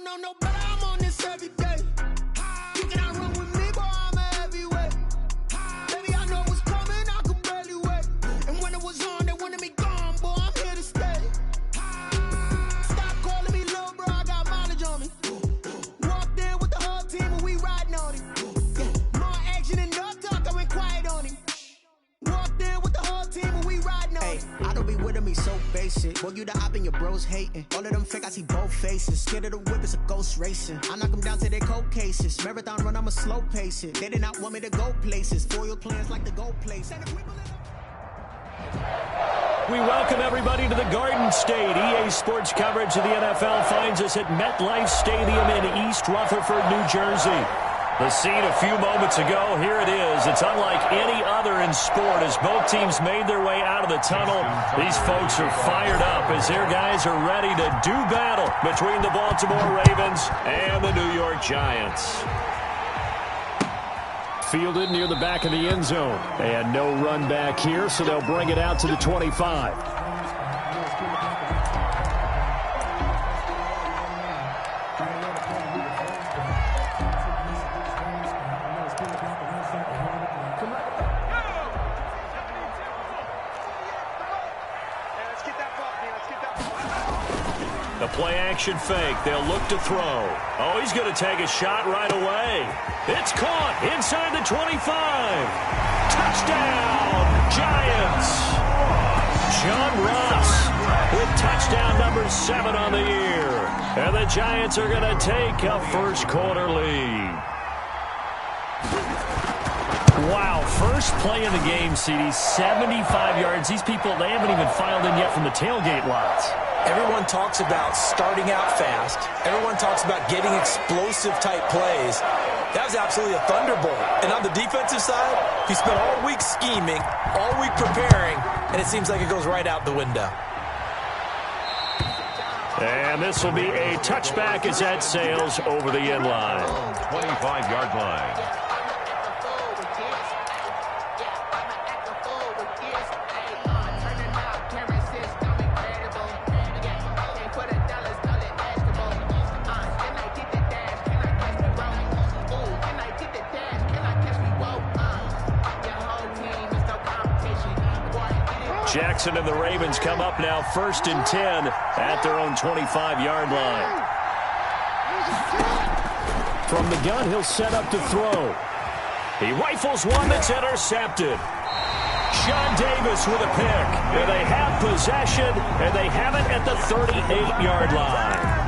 don't know no better, I'm on this every day. You cannot run with me, boy, I'm a heavyweight. Baby, I know what's coming, I could barely wait. And when it was on, they wanted me gone, boy, I'm here to stay. Stop calling me little bro, I got mileage on me. Walked in with the whole team and we riding on him. Yeah, more action and no talk, I went quiet on him. Walked in with the whole team and we riding on him. I don't be with him, he's so basic. Boy, you the op and your bros hating. All of them fake, I see both faces. Scared of the whip, it's a ghost racing. I knock them down to their cold cases. Marathon run, I'ma slow pace it. They did not want me to go places. Foil plans like the go place. We welcome everybody to the Garden State. EA Sports coverage of the NFL finds us at MetLife Stadium in East Rutherford, New Jersey. The scene a few moments ago, here it is. It's unlike any other in sport as both teams made their way out of the tunnel. These folks are fired up as their guys are ready to do battle between the Baltimore Ravens and the New York Giants. Fielded near the back of the end zone. And no run back here, so they'll bring it out to the 25. The play-action fake. They'll look to throw. Oh, he's going to take a shot right away. It's caught inside the 25. Touchdown, Giants. John Ross with touchdown number 7 on the year. And the Giants are going to take a first-quarter lead. Wow, first play of the game, CD, 75 yards. These people, they haven't even filed in yet from the tailgate lots. Everyone talks about starting out fast. Everyone talks about getting explosive-type plays. That was absolutely a thunderbolt. And on the defensive side, he spent all week scheming, all week preparing, and it seems like it goes right out the window. And this will be a touchback as that sails over the end line. 25-yard line. Jackson and the Ravens come up now 1st and 10 at their own 25-yard line. From the gun, he'll set up to throw. He rifles one that's intercepted. Sean Davis with a pick. And they have possession, and they have it at the 38-yard line.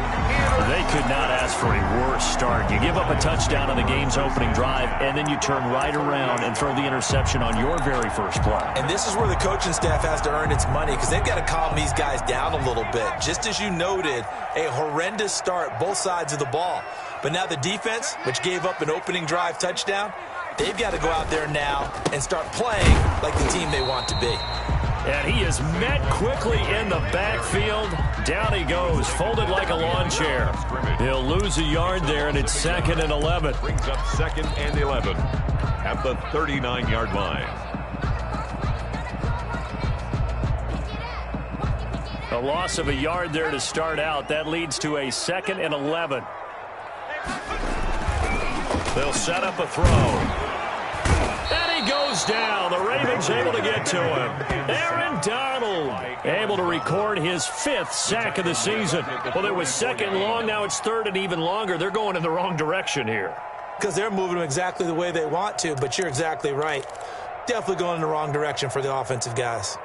They could not ask for a worse start. You give up a touchdown on the game's opening drive, and then you turn right around and throw the interception on your very first play. And this is where the coaching staff has to earn its money because they've got to calm these guys down a little bit. Just as you noted, a horrendous start, both sides of the ball. But now the defense, which gave up an opening drive touchdown, they've got to go out there now and start playing like the team they want to be. And he is met quickly in the backfield. Down he goes, folded like a lawn chair. He'll lose a yard there, and it's 2nd and 11. Brings up 2nd and 11 at the 39-yard line. A loss of a yard there to start out. That leads to a 2nd and 11. They'll set up a throw. And he goes down. The Ravens able to get to him. Aaron Donald able to record his 5th sack of the season. Well, there was 2nd long. Now it's 3rd and even longer. They're going in the wrong direction here. Because they're moving them exactly the way they want to, but you're exactly right. Definitely going in the wrong direction for the offensive guys.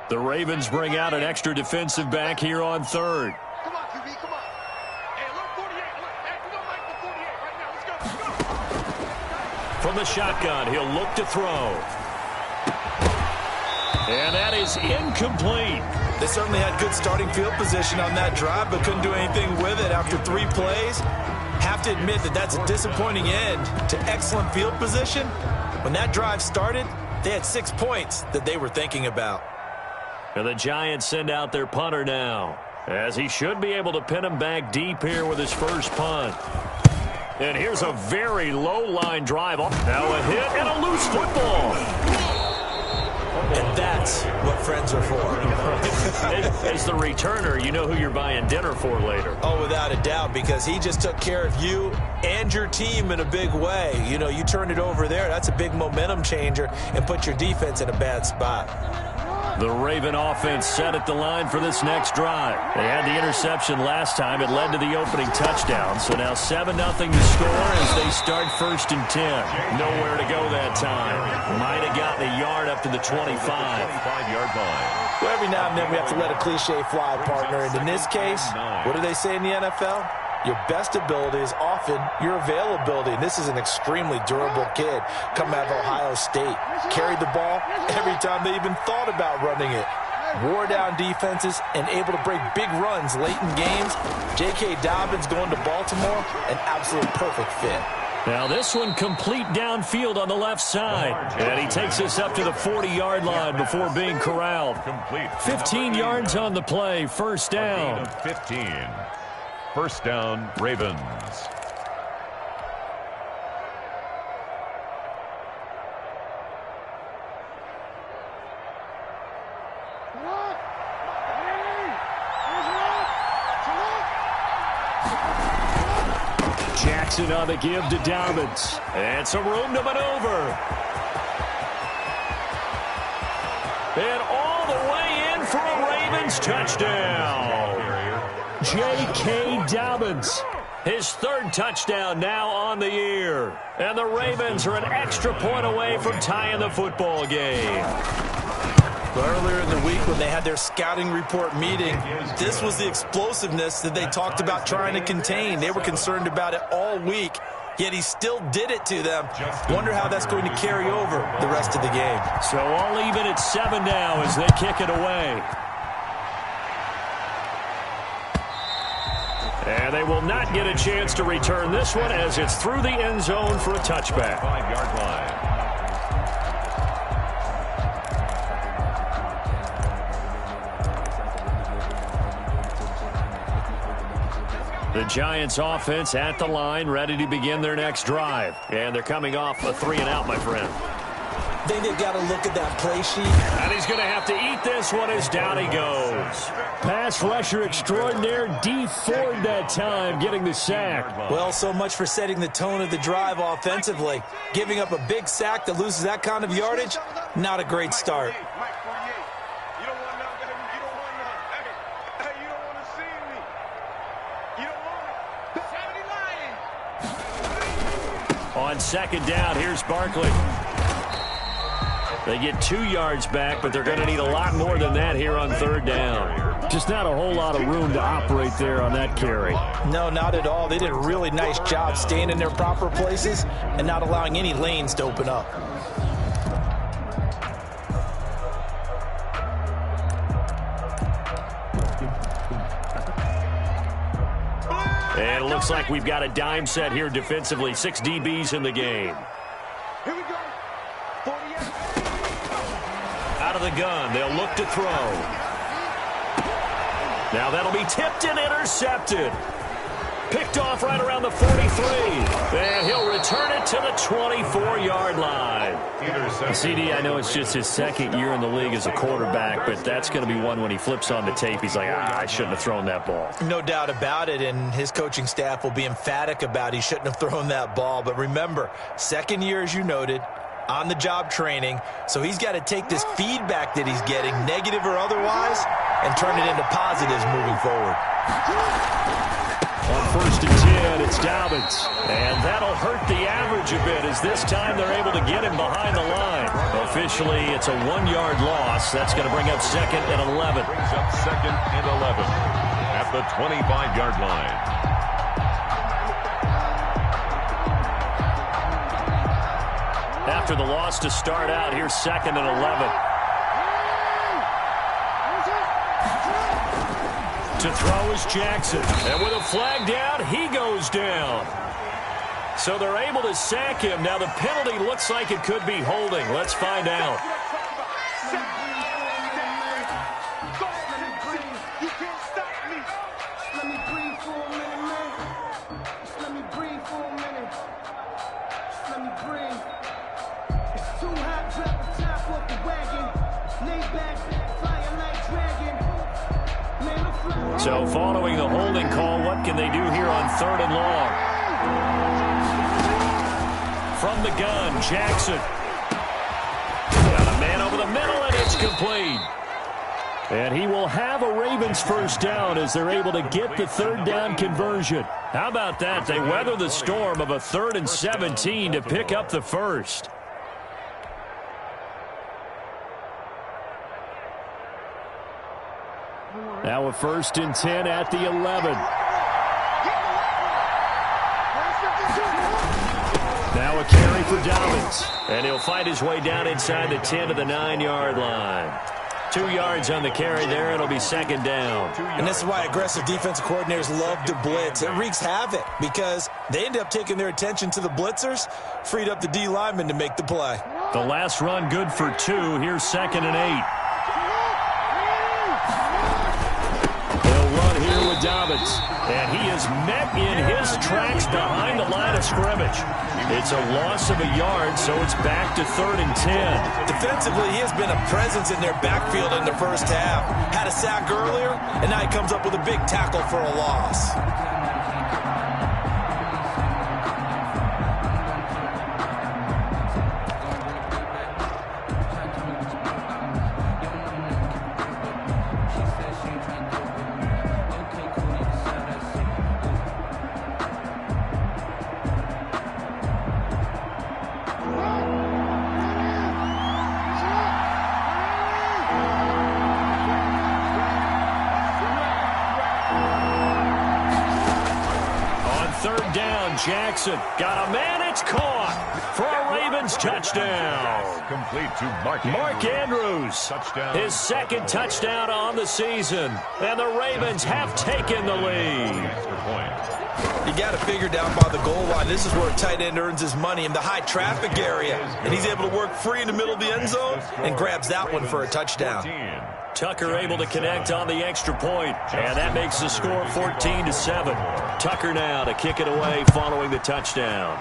The Ravens bring out an extra defensive back here on 3rd. Come on, QB, come on. Hey, look, 48. Look, hey, we're going to make the 48 right now. Let's go. From the shotgun, he'll look to throw. And that is incomplete. They certainly had good starting field position on that drive, but couldn't do anything with it after 3 plays. Have to admit that that's a disappointing end to excellent field position. When that drive started, they had 6 points that they were thinking about. And the Giants send out their punter now, as he should be able to pin him back deep here with his first punt. And here's a very low-line drive. Now a hit and a loose football. And that's what friends are for. As the returner, you know who you're buying dinner for later. Oh, without a doubt, because he just took care of you and your team in a big way. You know, you turned it over there. That's a big momentum changer and put your defense in a bad spot. The Raven offense set at the line for this next drive. They had the interception last time. It led to the opening touchdown. So now 7-0 to score as they start 1st and 10. Nowhere to go that time. Might have gotten a yard up to the 25-yard line. Well, every now and then we have to let a cliche fly, partner. And in this case, what do they say in the NFL? Your best ability is often your availability. And this is an extremely durable kid coming out of Ohio State. Carried the ball every time they even thought about running it. Wore down defenses and able to break big runs late in games. J.K. Dobbins going to Baltimore, an absolute perfect fit. Now this one complete downfield on the left side. And he takes us up to the 40-yard line before being corralled. 15 yards on the play, 1st down. 15. 1st down, Ravens. Jackson on the give to Dobbins. And some room to maneuver. And all the way in for a Ravens touchdown. J.K. Dobbins. His 3rd touchdown now on the year. And the Ravens are an extra point away from tying the football game. Earlier in the week when they had their scouting report meeting, this was the explosiveness that they talked about trying to contain. They were concerned about it all week, yet he still did it to them. Wonder how that's going to carry over the rest of the game. So all even at 7 now as they kick it away. And they will not get a chance to return this one as it's through the end zone for a touchback. 5-yard line. The Giants offense at the line, ready to begin their next drive. And they're coming off a 3-and-out, my friend. I think they've got to look at that play sheet. And he's going to have to eat this one as down he goes. Pass rusher extraordinaire, D. Ford that time, getting the sack. Well, so much for setting the tone of the drive offensively. Giving up a big sack that loses that kind of yardage, not a great start. On 2nd down, here's Barkley. They get 2 yards back, but they're going to need a lot more than that here on 3rd down. Just not a whole lot of room to operate there on that carry. No, not at all. They did a really nice job staying in their proper places and not allowing any lanes to open up. And it looks like we've got a dime set here defensively. 6 DBs in the game. Here we go. 48. Out of the gun, they'll look to throw. Now that'll be tipped and intercepted. Picked off right around the 43. And he'll return it to the 24-yard line. CD, I know it's just his 2nd year in the league as a quarterback, but that's going to be one when he flips on the tape. He's like, I shouldn't have thrown that ball. No doubt about it, and his coaching staff will be emphatic about he shouldn't have thrown that ball. But remember, 2nd year, as you noted, on-the-job training, so he's got to take this feedback that he's getting, negative or otherwise, and turn it into positives moving forward. On 1st and 10, it's Dobbins. And that'll hurt the average a bit as this time they're able to get him behind the line. Officially, it's a 1-yard loss. That's going to bring up 2nd and 11. Brings up 2nd and 11 at the 25-yard line. After the loss to start out, here's 2nd and 11. To throw is Jackson. And with a flag down, he goes down. So they're able to sack him. Now the penalty looks like it could be holding. Let's find out. Let me breathe for a minute, man. Let me breathe for a minute. So following the holding call, what can they do here on 3rd and long? From the gun, Jackson. Got a man over the middle, and it's complete. And he will have a Ravens first down as they're able to get the 3rd down conversion. How about that? They weather the storm of a 3rd and 17 to pick up the first. Now a 1st and 10 at the 11. Now a carry for Dobbins. And he'll fight his way down inside the 10 to the 9-yard line. 2 yards on the carry there. It'll be 2nd down. And this is why aggressive defensive coordinators love to blitz. It wreaks havoc because they end up taking their attention to the blitzers, freed up the D lineman to make the play. The last run good for 2. Here's 2nd and 8. Dobbins, and he is met in his tracks behind the line of scrimmage. It's a loss of a yard, so it's back to 3rd and 10. Defensively, he has been a presence in their backfield in the first half. Had a sack earlier, and now he comes up with a big tackle for a loss. Jackson got a man. It's caught for a Ravens touchdown. Complete to Mark Andrews. Touchdown. His 2nd touchdown on the season. And the Ravens have taken the lead. You got to figure down by the goal line. This is where a tight end earns his money in the high traffic area. And he's able to work free in the middle of the end zone and grabs that one for a touchdown. Tucker able to connect on the extra point, and that makes the score 14-7. Tucker now to kick it away following the touchdown.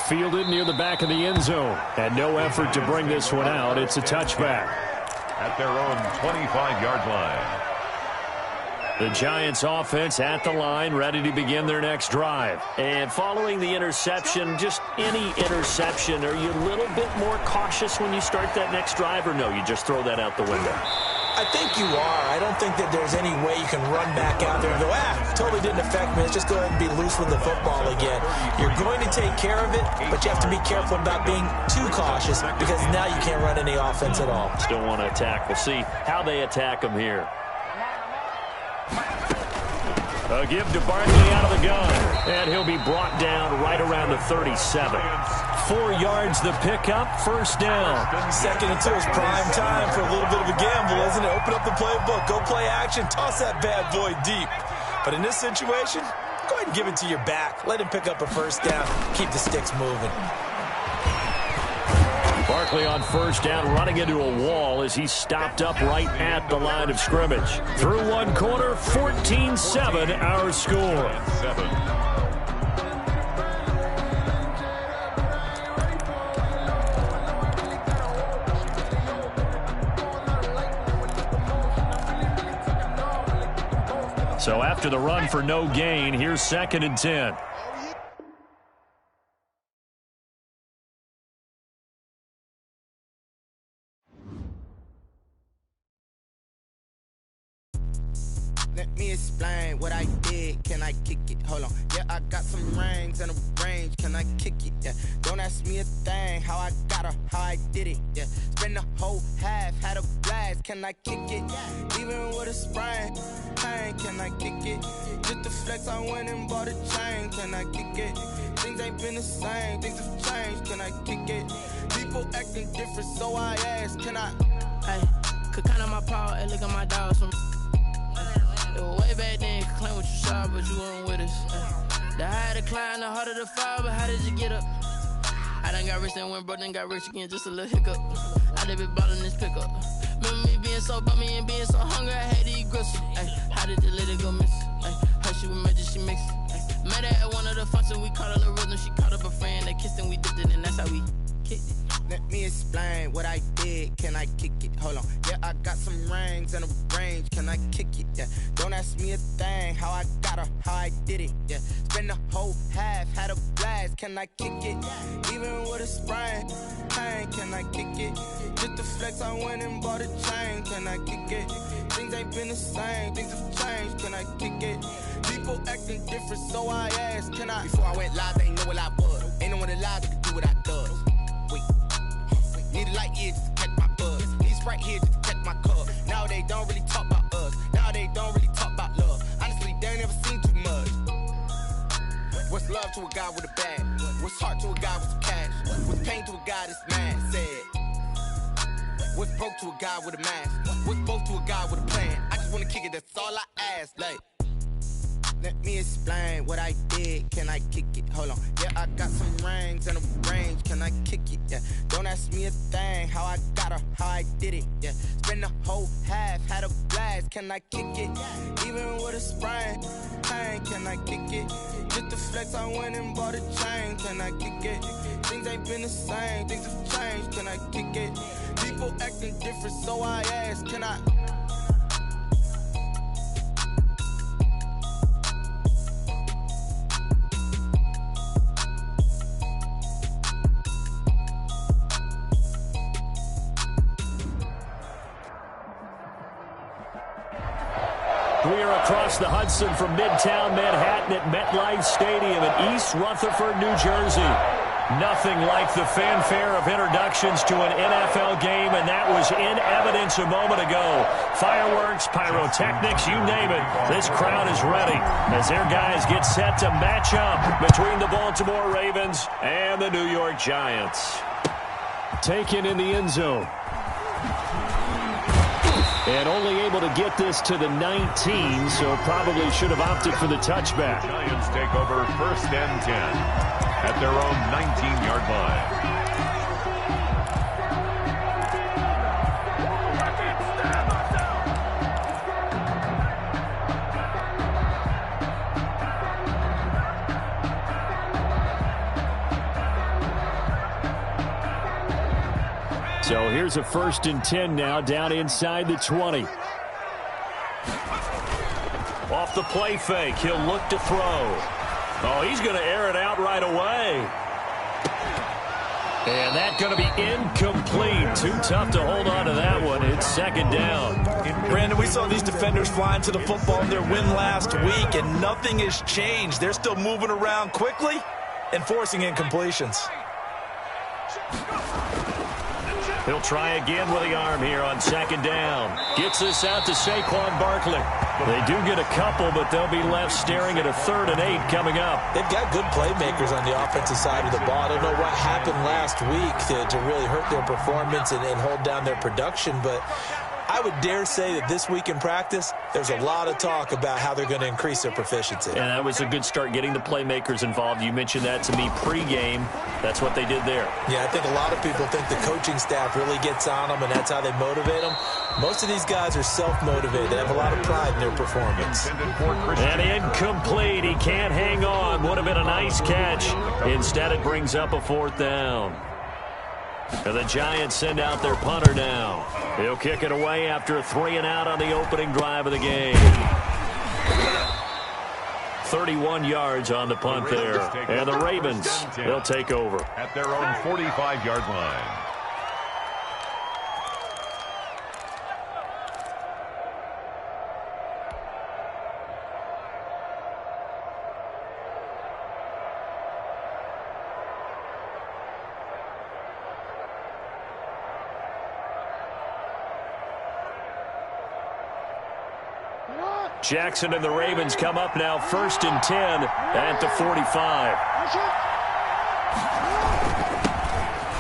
Fielded near the back of the end zone, and no effort to bring this one out. It's a touchback. At their own 25-yard line. The Giants offense at the line, ready to begin their next drive. And following the interception, just any interception, are you a little bit more cautious when you start that next drive, or no, you just throw that out the window? I think you are. I don't think that there's any way you can run back out there and go, totally didn't affect me. Let's just go ahead and be loose with the football again. You're going to take care of it, but you have to be careful about being too cautious because now you can't run any offense at all. Still want to attack. We'll see how they attack them here. A give to Barkley out of the gun, and he'll be brought down right around the 37. 4 yards the pickup, first down. 2nd and 2 is prime time for a little bit of a gamble, isn't it? Open up the playbook, go play action, toss that bad boy deep. But in this situation, go ahead and give it to your back. Let him pick up a first down, keep the sticks moving. Barkley on first down, running into a wall as he's stopped up right at the line of scrimmage. Through one quarter, 14-7 our score. So after the run for no gain, here's 2nd and 10. Let me explain what I did. Can I kick it? Hold on. Yeah, I got some rings and a range. Can I kick it? Yeah. Don't ask me a thing. How I got her, how I did it. Yeah. Spend the whole half, had a blast. Can I kick it? Even with a sprain. Pain, can I kick it? Just the flex, I went and bought a chain. Can I kick it? Things ain't been the same. Things have changed. Can I kick it? People acting different, so I ask. Can I? Hey, could count on my power and look at my dogs from. Way back then, you could claim what you saw, but you weren't with us. The higher the climb, the harder the fall, but how did you get up? I done got rich and went broke, then got rich again, just a little hiccup. I done been ballin' this pickup. Remember me being so bummy and being so hungry, I had to eat gristle. How did the lady go miss? Her she with magic, she mixed. Met her at one of the functions, we caught her the rhythm, she caught up a friend, they kissed and we dipped it, and that's how we kicked it. Let me explain what I did. Can I kick it? Hold on. Yeah, I got some rings and a range. Can I kick it? Yeah. Don't ask me a thing. How I got her, how I did it. Yeah. Spend the whole half, had a blast. Can I kick it? Even with a sprain. Pain, can I kick it? Just the flex, I went and bought a chain. Can I kick it? Things ain't been the same. Things have changed. Can I kick it? People acting different, so I asked, can I? Before I went live, they ain't know what I was. Ain't no one alive that could do what I does. Wait. Need a light here just to catch my buzz. Need Sprite here just to catch my cup. Now they don't really talk about us. Now they don't really talk about love. Honestly, they ain't never seen too much. What's love to a guy with a bag? What's heart to a guy with some cash? What's pain to a guy that's mad? Said. What's broke to a guy with a mask? What's both to a guy with a plan? I just wanna kick it, that's all I ask. Like, let me explain what I did. Can I kick it? Hold on. Yeah, I got some rings and a range. Can I kick it? Yeah. Don't ask me a thing. How I got her, how I did it. Yeah. Spend the whole half, had a blast. Can I kick it? Even with a sprain. Pain, can I kick it? Just the flex, I went and bought a chain. Can I kick it? Things ain't been the same. Things have changed. Can I kick it? People acting different, so I ask, can I? We are across the Hudson from Midtown Manhattan at MetLife Stadium in East Rutherford, New Jersey. Nothing like the fanfare of introductions to an NFL game, and that was in evidence a moment ago. Fireworks, pyrotechnics, you name it. This crowd is ready as their guys get set to match up between the Baltimore Ravens and the New York Giants. Taken in the end zone. And only able to get this to the 19, so probably should have opted for the touchback. Giants take over 1st and 10 at their own 19-yard line. So here's a 1st and 10 now, down inside the 20. Off the play fake, he'll look to throw. Oh, he's going to air it out right away. And that's going to be incomplete. Too tough to hold on to that one. It's 2nd down. Brandon, we saw these defenders flying to the football in their win last week, and nothing has changed. They're still moving around quickly and forcing incompletions. He'll try again with the arm here on 2nd down. Gets this out to Saquon Barkley. They do get a couple, but they'll be left staring at a 3rd and 8 coming up. They've got good playmakers on the offensive side of the ball. I don't know what happened last week to really hurt their performance and hold down their production, but I would dare say that this week in practice, there's a lot of talk about how they're going to increase their proficiency. And that was a good start, getting the playmakers involved. You mentioned that to me pregame. That's what they did there. Yeah, I think a lot of people think the coaching staff really gets on them, and that's how they motivate them. Most of these guys are self-motivated. They have a lot of pride in their performance. And incomplete. He can't hang on. Would have been a nice catch. Instead, it brings up a 4th down. And the Giants send out their punter now. He'll kick it away after a 3-and-out on the opening drive of the game. 31 yards on the punt there. And the Ravens, they'll take over. At their own 45-yard line. Jackson and the Ravens come up now 1st and 10 at the 45.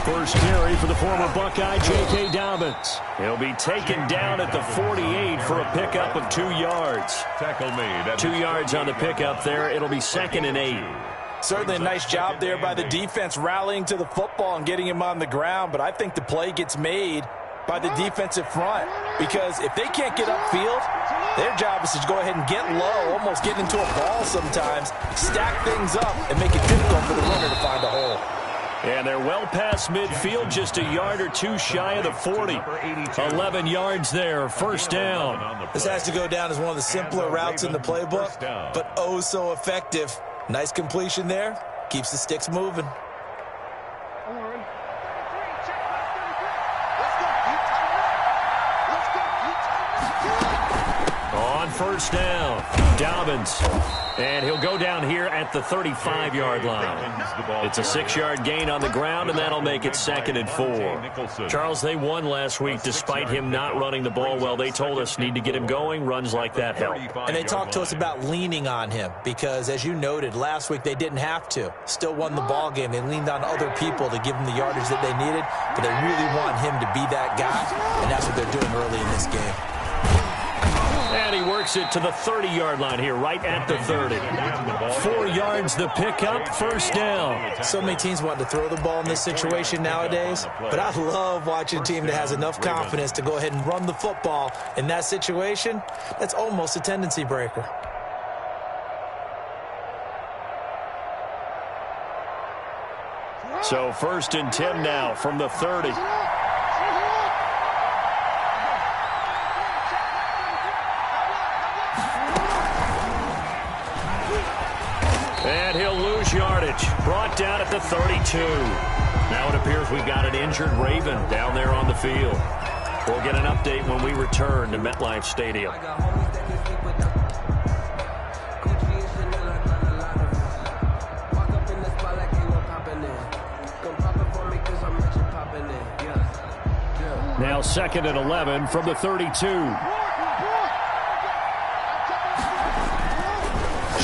First carry for the former Buckeye, J.K. Dobbins. He'll be taken down at the 48 for a pickup of 2 yards. Tackle made. 2 yards on the pickup there. It'll be 2nd and 8. Certainly a nice job there by the defense rallying to the football and getting him on the ground, but I think the play gets made by the defensive front, because if they can't get upfield, their job is to go ahead and get low, almost get into a ball sometimes, stack things up, and make it difficult for the runner to find a hole. And they're well past midfield, just a yard or two shy of the 40. 11 yards there, first down. This has to go down as one of the simpler routes in the playbook, but oh so effective. Nice completion there. Keeps the sticks moving. On first down, Dobbins. And he'll go down here at the 35-yard line. It's a 6-yard gain on the ground, and that'll make it 2nd and 4. Charles, they won last week despite him not running the ball well. They told us need to get him going. Runs like that help. And they talked to us about leaning on him because, as you noted, last week they didn't have to. Still won the ball game. They leaned on other people to give them the yardage that they needed, but they really want him to be that guy, and that's what they're doing early in this game. And he works it to the 30-yard line here, right at the 30. 4 yards the pickup, first down. So many teams want to throw the ball in this situation nowadays, but I love watching a team that has enough confidence to go ahead and run the football in that situation. That's almost a tendency breaker. So 1st and 10 now from the 30. And he'll lose yardage. Brought down at the 32. Now it appears we've got an injured Raven down there on the field. We'll get an update when we return to MetLife Stadium. Now 2nd and 11 from the 32.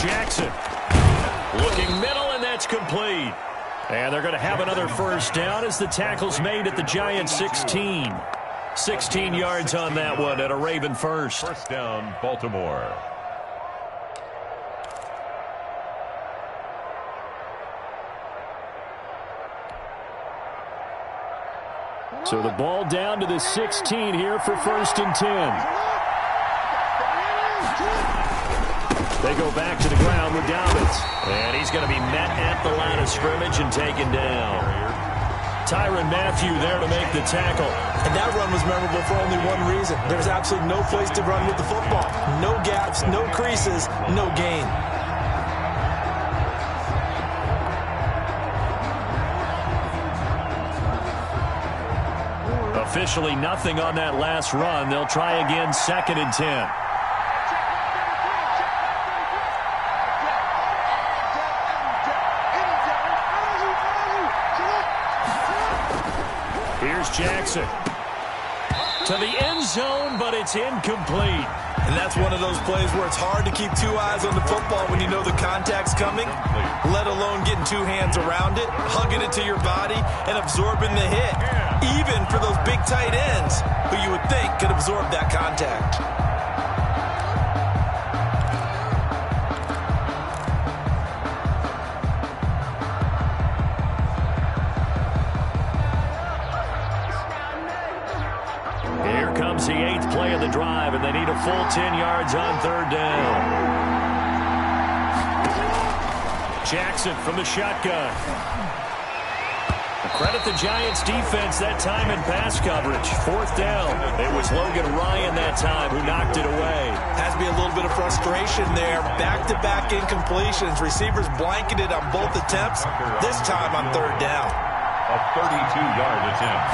Jackson. Looking middle, and that's complete. And they're going to have another first down as the tackle's made at the Giants' 16. 16 yards on that one at a Raven first. First down, Baltimore. So the ball down to the 16 here for 1st and 10. They go back to the ground with Dobbins. And he's going to be met at the line of scrimmage and taken down. Tyrann Mathieu there to make the tackle. And that run was memorable for only one reason. There was absolutely no place to run with the football. No gaps, no creases, no gain. Officially nothing on that last run. They'll try again 2nd and 10. Here's Jackson. To the end zone, but it's incomplete. And that's one of those plays where it's hard to keep 2 eyes on the football when you know the contact's coming, let alone getting 2 hands around it, hugging it to your body, and absorbing the hit. Even for those big tight ends who you would think could absorb that contact. Here comes the 8th play of the drive, and they need a full 10 yards on 3rd down. Jackson from the shotgun. Credit the Giants defense that time in pass coverage. 4th down. It was Logan Ryan that time who knocked it away. Has to be a little bit of frustration there. Back-to-back incompletions. Receivers blanketed on both attempts. This time on 3rd down. A 32-yard attempt.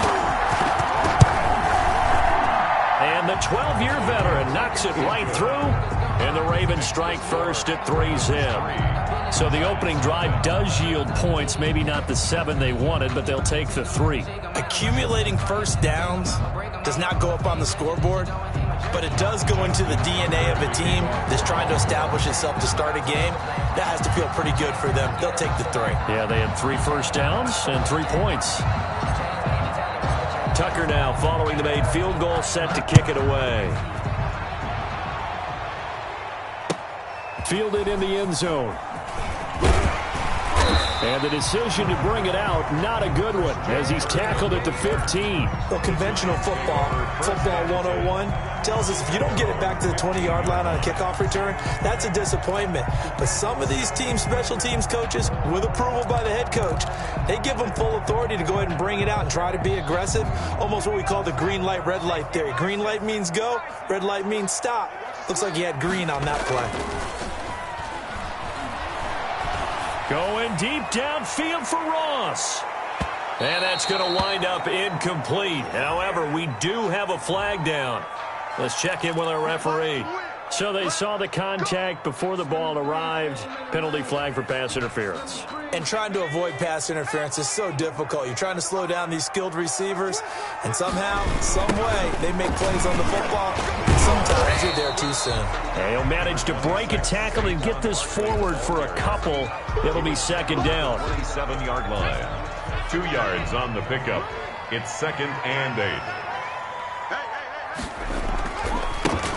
And the 12-year veteran knocks it right through. And the Ravens strike first at 3-zip. So the opening drive does yield points. Maybe not the 7 they wanted, but they'll take the 3. Accumulating first downs does not go up on the scoreboard, but it does go into the DNA of a team that's trying to establish itself to start a game. That has to feel pretty good for them. They'll take the 3. Yeah, they had 3 first downs and 3 points. Tucker now following the made field goal, set to kick it away. Fielded in the end zone. And the decision to bring it out, not a good one, as he's tackled at the 15. Well, conventional football 101, tells us if you don't get it back to the 20-yard line on a kickoff return, that's a disappointment. But some of these special teams coaches, with approval by the head coach, they give them full authority to go ahead and bring it out and try to be aggressive, almost what we call the green light, red light theory. Green light means go, red light means stop. Looks like he had green on that play. Going deep downfield for Ross. And that's going to wind up incomplete. However, we do have a flag down. Let's check in with our referee. So they saw the contact before the ball arrived. Penalty flag for pass interference. And trying to avoid pass interference is so difficult. You're trying to slow down these skilled receivers, and somehow, some way, they make plays on the football. Sometimes you're there too soon. And he'll manage to break a tackle and get this forward for a couple. It'll be second down. 37-yard line. 2 yards on the pickup. It's 2nd and 8.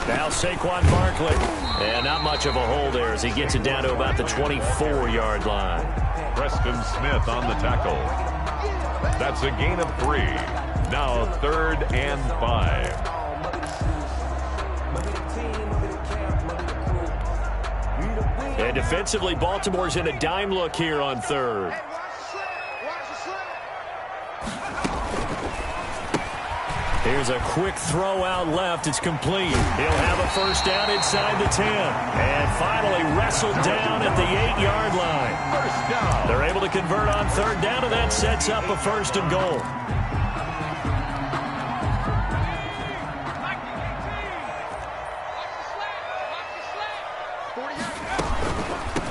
Now Saquon Barkley. And not much of a hole there as he gets it down to about the 24-yard line. Preston Smith on the tackle. That's a gain of 3. Now 3rd and 5. And defensively, Baltimore's in a dime look here on 3rd. Here's a quick throw out left. It's complete. He'll have a first down inside the 10. And finally wrestled down at the 8-yard line. First down. They're able to convert on 3rd down, and that sets up a 1st and goal.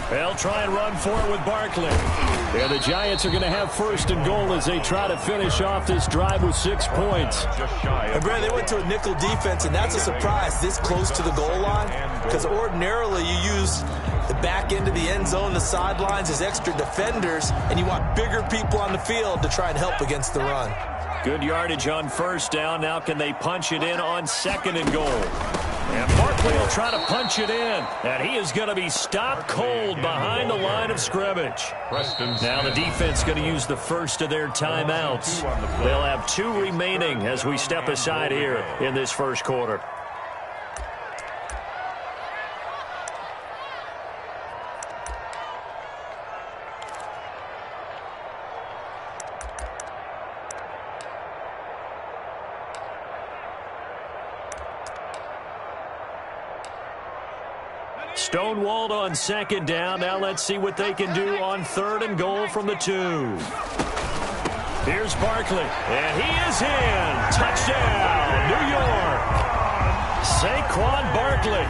They'll try and run for it with Barkley. And the Giants are going to have 1st and goal as they try to finish off this drive with 6 points. And Brad, they went to a nickel defense, and that's a surprise this close to the goal line, because ordinarily you use the back end of the end zone, the sidelines as extra defenders, and you want bigger people on the field to try and help against the run. Good yardage on 1st down. Now can they punch it in on 2nd and goal? And Barkley will try to punch it in. And he is going to be stopped cold behind the line of scrimmage. Now the defense going to use the first of their timeouts. They'll have 2 remaining as we step aside here in this first quarter. Stonewalled on 2nd down. Now let's see what they can do on 3rd and goal from the 2. Here's Barkley, and he is in. Touchdown, New York. Saquon Barkley,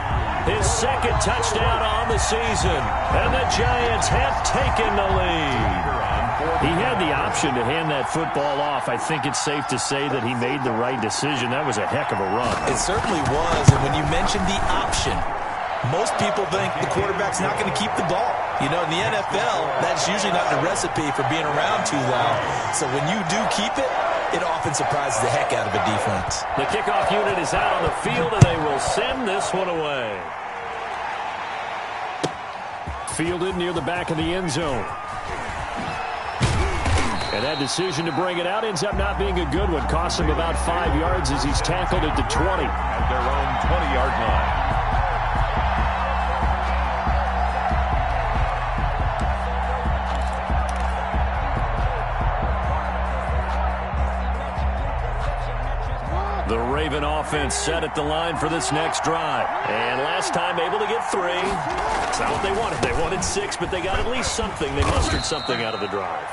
his 2nd touchdown on the season. And the Giants have taken the lead. He had the option to hand that football off. I think it's safe to say that he made the right decision. That was a heck of a run. It certainly was, and when you mentioned the option, most people think the quarterback's not going to keep the ball. You know, in the NFL, that's usually not the recipe for being around too long. So when you do keep it, it often surprises the heck out of a defense. The kickoff unit is out on the field, and they will send this one away. Fielded near the back of the end zone. And that decision to bring it out ends up not being a good one. Costs him about 5 yards as he's tackled at the 20. At their own 20-yard line. The Raven offense set at the line for this next drive. And last time able to get 3. That's not what they wanted. They wanted 6, but they got at least something. They mustered something out of the drive.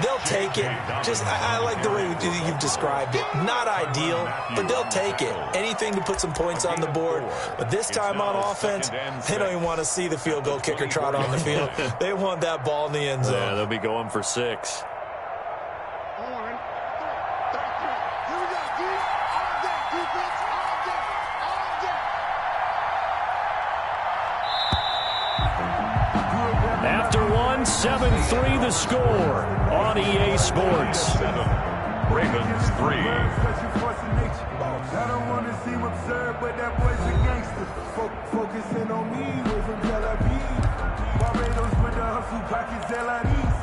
They'll take it. I like the way you've described it. Not ideal, but they'll take it. Anything to put some points on the board. But this time on offense, they don't even want to see the field goal kicker trot on the field. They want that ball in the end zone. Yeah, they'll be going for 6. After 7-3 the score on EA Sports. Ravens 3. I don't want to seem absurd, but that boy's a gangster. Focusing on me, way from Tel Aviv. Barbados with the hustle, pockets LIDs.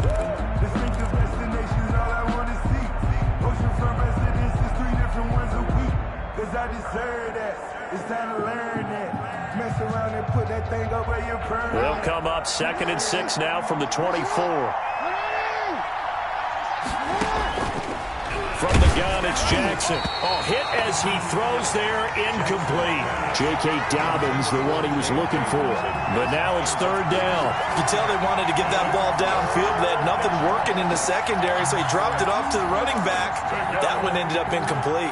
Cause I deserve that. It's time to learn that. Mess around and put that thing over your burn. They'll come up 2nd and 6 now from the 24. From the gun, it's Jackson. Oh, hit as he throws there, incomplete. J.K. Dobbins, the one he was looking for. But now it's 3rd down. You can tell they wanted to get that ball downfield. They had nothing working in the secondary, so he dropped it off to the running back. That one ended up incomplete.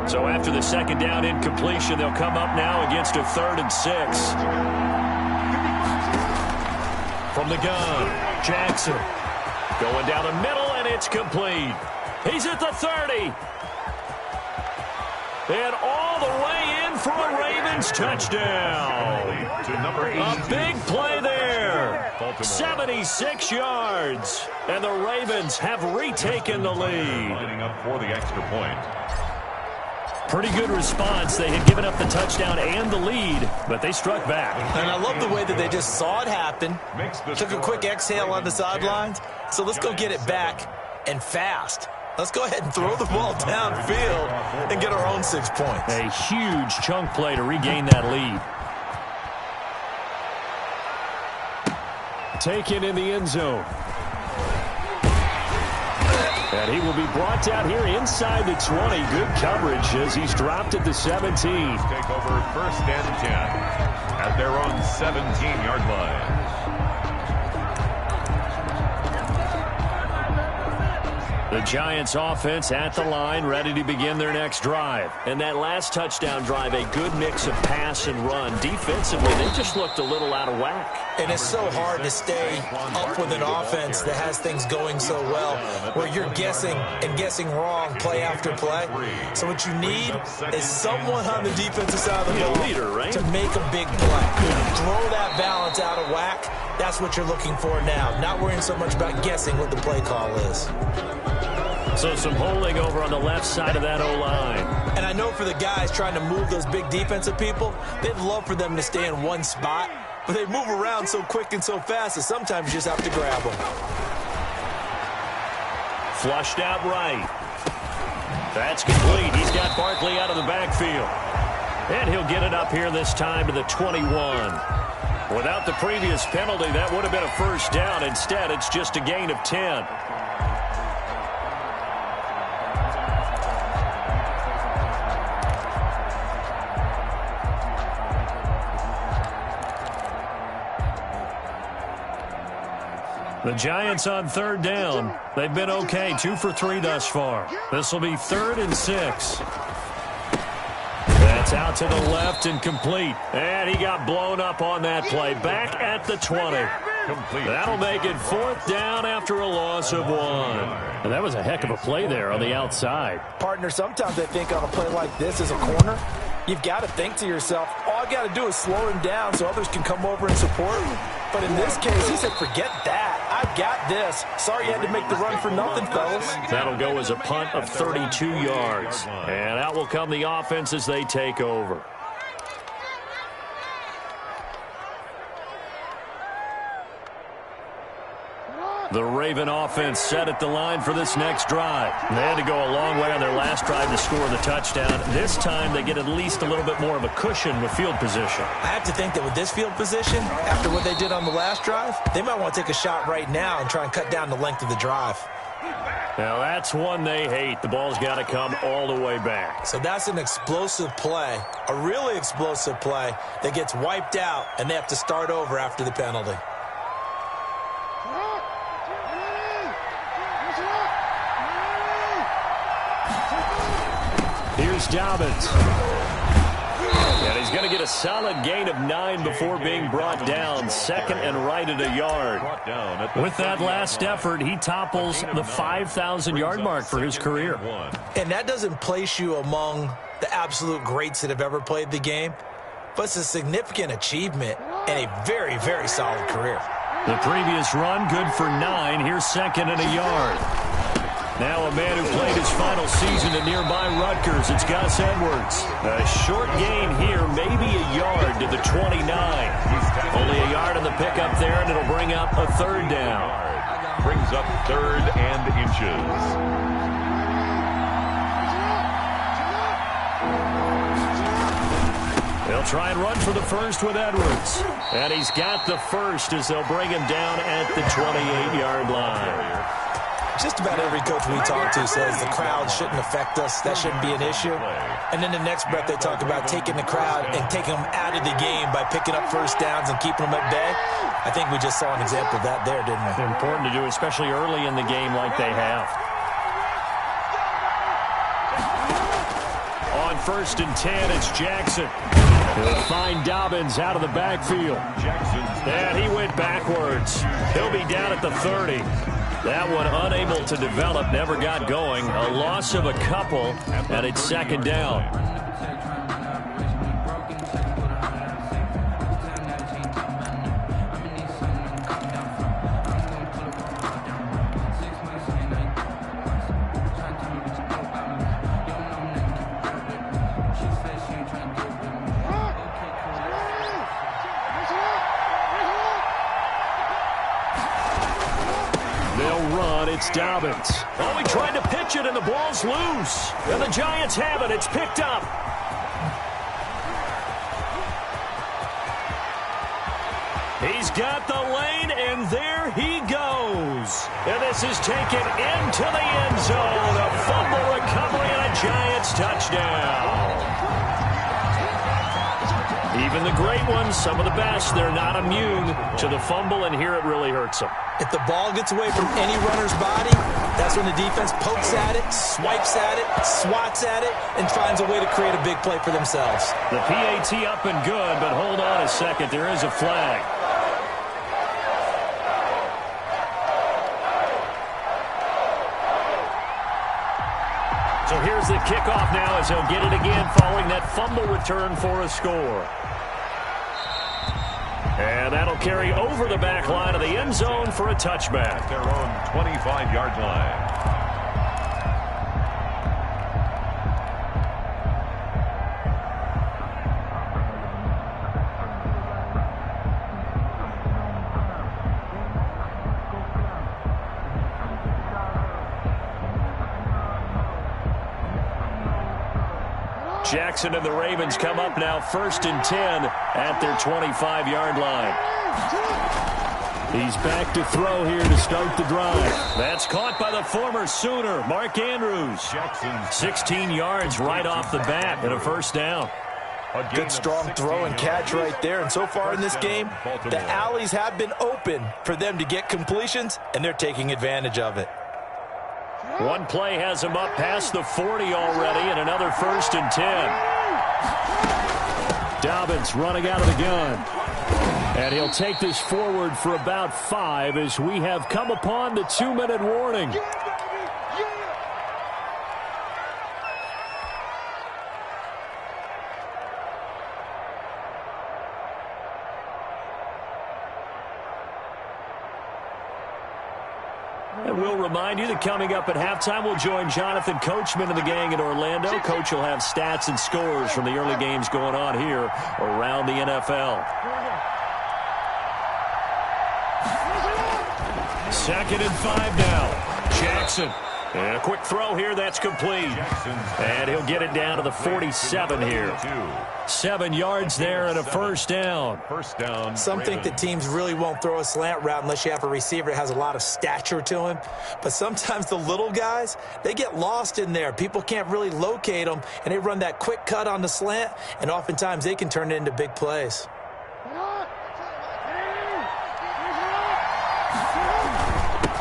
So after the 2nd down incompletion, they'll come up now against a 3rd and 6. From the gun, Jackson. Going down the middle, and it's complete. He's at the 30. And all the way in for a Ravens touchdown. A big play there. 76 yards. And the Ravens have retaken the lead. Lining up for the extra point. Pretty good response. They had given up the touchdown and the lead, but they struck back. And I love the way that they just saw it happen. Took a quick exhale on the sidelines. So let's go get it back, and fast. Let's go ahead and throw the ball downfield and get our own 6 points. A huge chunk play to regain that lead. Taken in the end zone. And he will be brought down here inside the 20. Good coverage as he's dropped at the 17. Take over 1st and 10 at their own 17-yard line. The Giants offense at the line, ready to begin their next drive. And that last touchdown drive, a good mix of pass and run. Defensively, they just looked a little out of whack. And it's so hard to stay up with an offense that has things going so well, where you're guessing and guessing wrong play after play. So what you need is someone on the defensive side of the ball leader, right? to make a big play. Throw that balance out of whack. That's what you're looking for now. Not worrying so much about guessing what the play call is. So some holding over on the left side of that O-line. And I know for the guys trying to move those big defensive people, they'd love for them to stay in one spot, but they move around so quick and so fast that sometimes you just have to grab them. Flushed out right. That's complete. He's got Barkley out of the backfield. And he'll get it up here this time to the 21. Without the previous penalty, that would have been a 1st down. Instead, it's just a gain of 10. The Giants on 3rd down. They've been okay, 2 for 3 thus far. This will be 3rd and 6. That's out to the left and complete. And he got blown up on that play. Back at the 20. That'll make it 4th down after a loss of 1. And that was a heck of a play there on the outside. Partner, sometimes I think on a play like this as a corner, you've got to think to yourself, all I got to do is slow him down so others can come over and support him. But in this case, he said, forget that. I've got this. Sorry you had to make the run for nothing, fellas. That'll go as a punt of 32 yards. And out will come the offense as they take over. The Raven offense set at the line for this next drive. They had to go a long way on their last drive to score the touchdown. This time they get at least a little bit more of a cushion with field position. I have to think that with this field position, after what they did on the last drive, they might want to take a shot right now and try and cut down the length of the drive. Now that's one they hate. The ball's got to come all the way back. So that's an explosive play, a really explosive play that gets wiped out, and they have to start over after the penalty. Here's Dobbins. And he's going to get a solid gain of 9 before being brought down. 2nd and right at a yard. With that last effort, he topples the 5,000-yard mark for his career. And that doesn't place you among the absolute greats that have ever played the game, but it's a significant achievement and a very, very solid career. The previous run, good for 9. Here's 2nd and a yard. Now a man who played his final season at nearby Rutgers. It's Gus Edwards. A short gain here, maybe a yard to the 29. Only a yard on the pickup there, and it'll bring up a third down. Brings up 3rd and inches. They'll try and run for the first with Edwards. And he's got the first as they'll bring him down at the 28-yard line. Just about every coach we talk to says the crowd shouldn't affect us. That shouldn't be an issue. And then the next breath they talk about taking the crowd and taking them out of the game by picking up first downs and keeping them at bay. I think we just saw an example of that there, didn't we? Important to do, especially early in the game like they have. On 1st and 10, it's Jackson. He'll find Dobbins out of the backfield. And he went backwards. He'll be down at the 30. That one unable to develop, never got going. A loss of a couple, and it's 2nd down. It's Dobbins. Oh, he tried to pitch it, and the ball's loose. And the Giants have it. It's picked up. He's got the lane, and there he goes. And this is taken into the end zone. A fumble recovery and a Giants touchdown. Even the great ones, some of the best, they're not immune to the fumble, and here it really hurts them. If the ball gets away from any runner's body, that's when the defense pokes at it, swipes at it, swats at it, and finds a way to create a big play for themselves. The PAT up and good, but hold on a second. There is a flag. So here's the kickoff now as he'll get it again following that fumble return for a score. And that'll carry over the back line of the end zone for a touchback. Their own 25-yard line. Jackson and the Ravens come up now 1st and 10 at their 25-yard line. He's back to throw here to start the drive. That's caught by the former Sooner, Mark Andrews. 16 yards right off the bat and a first down. Good strong throw and catch right there. And so far in this game, the alleys have been open for them to get completions, and they're taking advantage of it. One play has him up past the 40 already, and another 1st and 10. Dobbins running out of the gun. And he'll take this forward for about 5 as we have come upon the 2-minute warning. And we'll remind you that coming up at halftime, we'll join Jonathan Coachman and the gang in Orlando. Coach will have stats and scores from the early games going on here around the NFL. 2nd and 5 now. Jackson. And a quick throw here, that's complete. And he'll get it down to the 47 here. 7 yards there and a first down. Some think that teams really won't throw a slant route unless you have a receiver that has a lot of stature to him. But sometimes the little guys, they get lost in there. People can't really locate them, and they run that quick cut on the slant, and oftentimes they can turn it into big plays.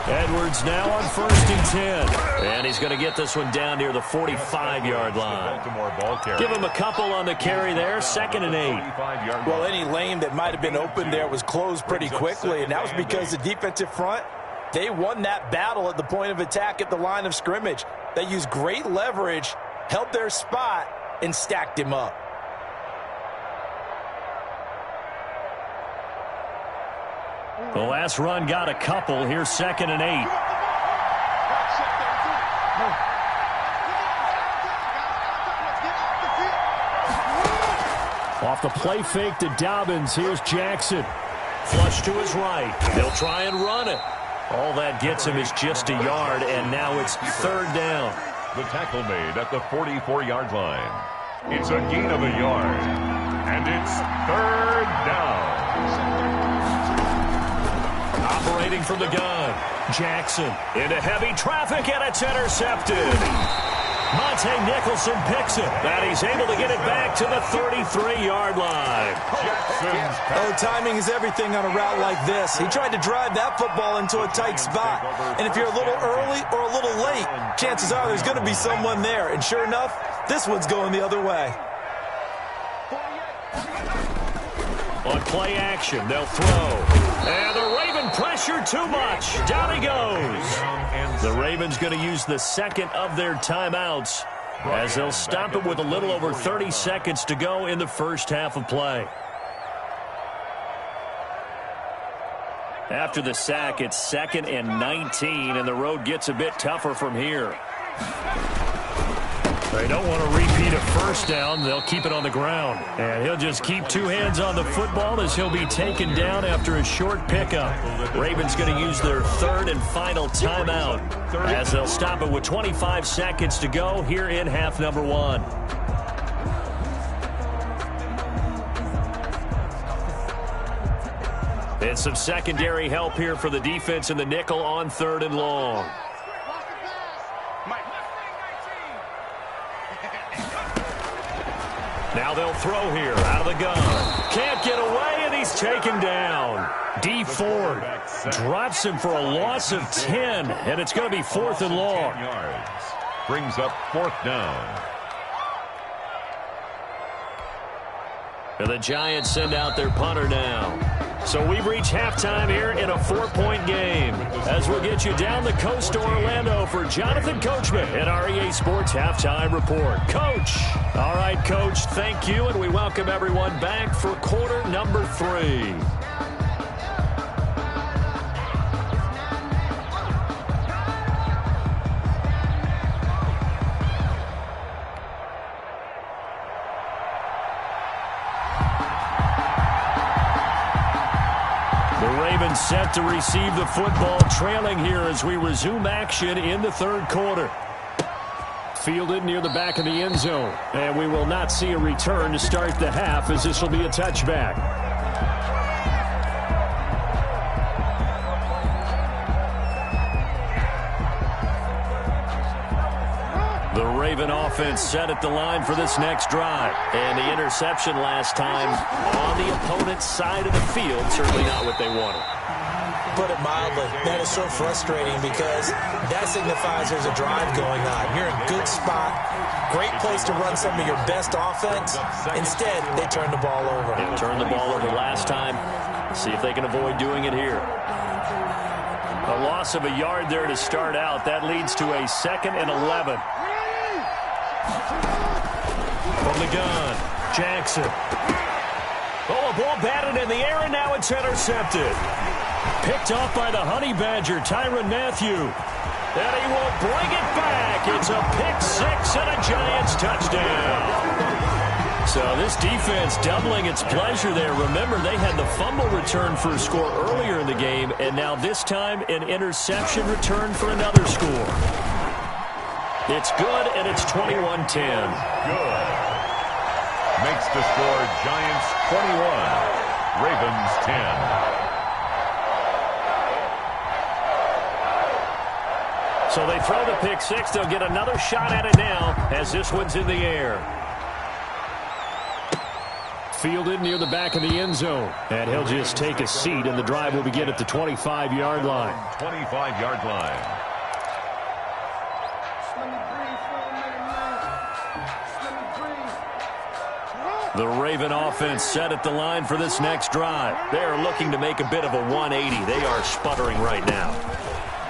Edwards now on 1st and 10. And he's going to get this one down near the 45-yard line. Give him a couple on the carry there. 2nd and 8. Well, any lane that might have been open there was closed pretty quickly, and that was because the defensive front, they won that battle at the point of attack at the line of scrimmage. They used great leverage, held their spot, and stacked him up. The last run got a couple. Here's 2nd and 8. Off the play fake to Dobbins, here's Jackson. Flush to his right. They'll try and run it. All that gets him is just a yard, and now it's third down. The tackle made at the 44-yard line. It's a gain of a yard, and it's third down. Operating from the gun, Jackson into heavy traffic, and it's intercepted. Monte Nicholson picks it, and he's able to get it back to the 33-yard line. Oh, timing is everything on a route like this. He tried to drive that football into a tight spot. And if you're a little early or a little late, chances are there's going to be someone there. And sure enough, this one's going the other way. On play action, they'll throw. And the Raven pressure too much. Down he goes. The Ravens going to use the second of their timeouts as they'll stop it with a little over 30 seconds to go in the first half of play. After the sack, it's 2nd and 19, and the road gets a bit tougher from here. They don't want to repeat a first down. They'll keep it on the ground. And he'll just keep two hands on the football as he'll be taken down after a short pickup. Ravens going to use their third and final timeout as they'll stop it with 25 seconds to go here in half number 1. And some secondary help here for the defense in the nickel on 3rd and long. Now they'll throw here out of the gun. Can't get away, and he's taken down. D Ford drops him for a loss of 10, and it's going to be 4th and long. Brings up 4th down. And the Giants send out their punter now. So we've reached halftime here in a 4-point game. As we'll get you down the coast to Orlando for Jonathan Coachman at our EA Sports Halftime Report. Coach. All right, Coach, thank you, and we welcome everyone back for quarter number 3. Set to receive the football, trailing here as we resume action in the 3rd quarter. Fielded near the back of the end zone, and we will not see a return to start the half as this will be a touchback. The Raven offense set at the line for this next drive. And the interception last time on the opponent's side of the field, certainly not what they wanted. Put it mildly, that is so frustrating because that signifies there's a drive going on. You're in a good spot, great place to run some of your best offense. Instead, they turn the ball over. They turned the ball over last time. See if they can avoid doing it here. A loss of a yard there to start out. That leads to a 2nd and 11. From the gun, Jackson. Oh, a ball batted in the air, and now it's intercepted. Picked off by the Honey Badger, Tyrann Mathieu. And he will bring it back. It's a pick 6 and a Giants touchdown. So this defense doubling its pleasure there. Remember, they had the fumble return for a score earlier in the game, and now this time an interception return for another score. It's good, and it's 21-10. Good. Makes the score Giants 21, Ravens 10. So they throw the pick 6. They'll get another shot at it now as this one's in the air. Fielded near the back of the end zone. And he'll just take a seat, and the drive will begin at the 25-yard line. 25-yard line. The Raven offense set at the line for this next drive. They are looking to make a bit of a 180. They are sputtering right now.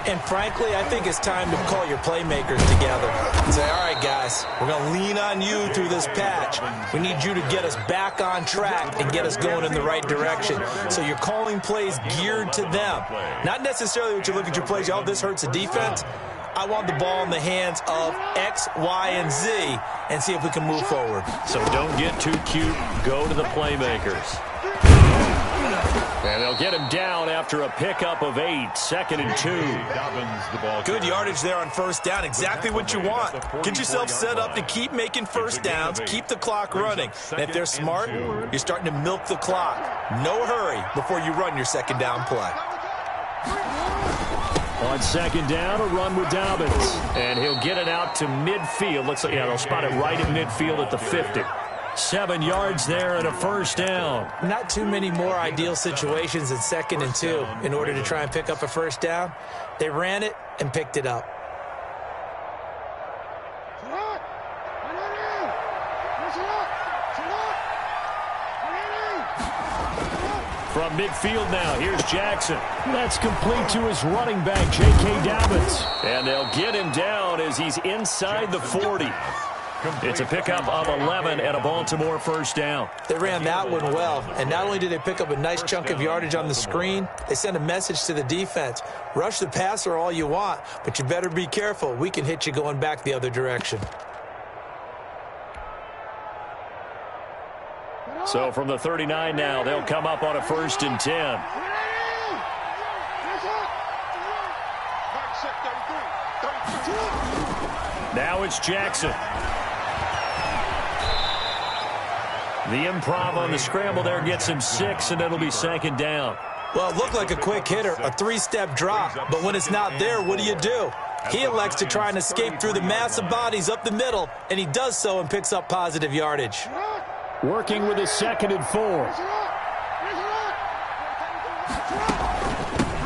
And frankly, I think it's time to call your playmakers together and say, all right, guys, we're going to lean on you through this patch. We need you to get us back on track and get us going in the right direction. So you're calling plays geared to them. Not necessarily what you look at your plays, oh, this hurts the defense. I want the ball in the hands of X, Y, and Z and see if we can move forward. So don't get too cute. Go to the playmakers. And they'll get him down after a pickup of 8, 2nd and 2. Good yardage there on first down. Exactly what you want. Get yourself set up to keep making first downs, keep the clock running. And if they're smart, you're starting to milk the clock. No hurry before you run your second down play. On second down, a run with Dobbins. And he'll get it out to midfield. Looks like, yeah, they'll spot it right at midfield at the 50. 7 yards there and a first down. Not too many more ideal situations in 2nd and 2 in order to try and pick up a first down. They ran it and picked it up. From midfield now, here's Jackson. That's complete to his running back, J.K. Dobbins. And they'll get him down as he's inside the 40. It's a pickup of 11 and a Baltimore first down. They ran that one well, and not only did they pick up a nice chunk of yardage on the screen, they sent a message to the defense. Rush the passer all you want, but you better be careful. We can hit you going back the other direction. So from the 39 now, they'll come up on a 1st and 10. Now it's Jackson. The improv on the scramble there gets him 6, and it'll be 2nd down. Well, it looked like a quick hitter, a 3-step drop, but when it's not there, what do? He elects to try and escape through the mass of bodies up the middle, and he does so and picks up positive yardage. Working with his 2nd and 4.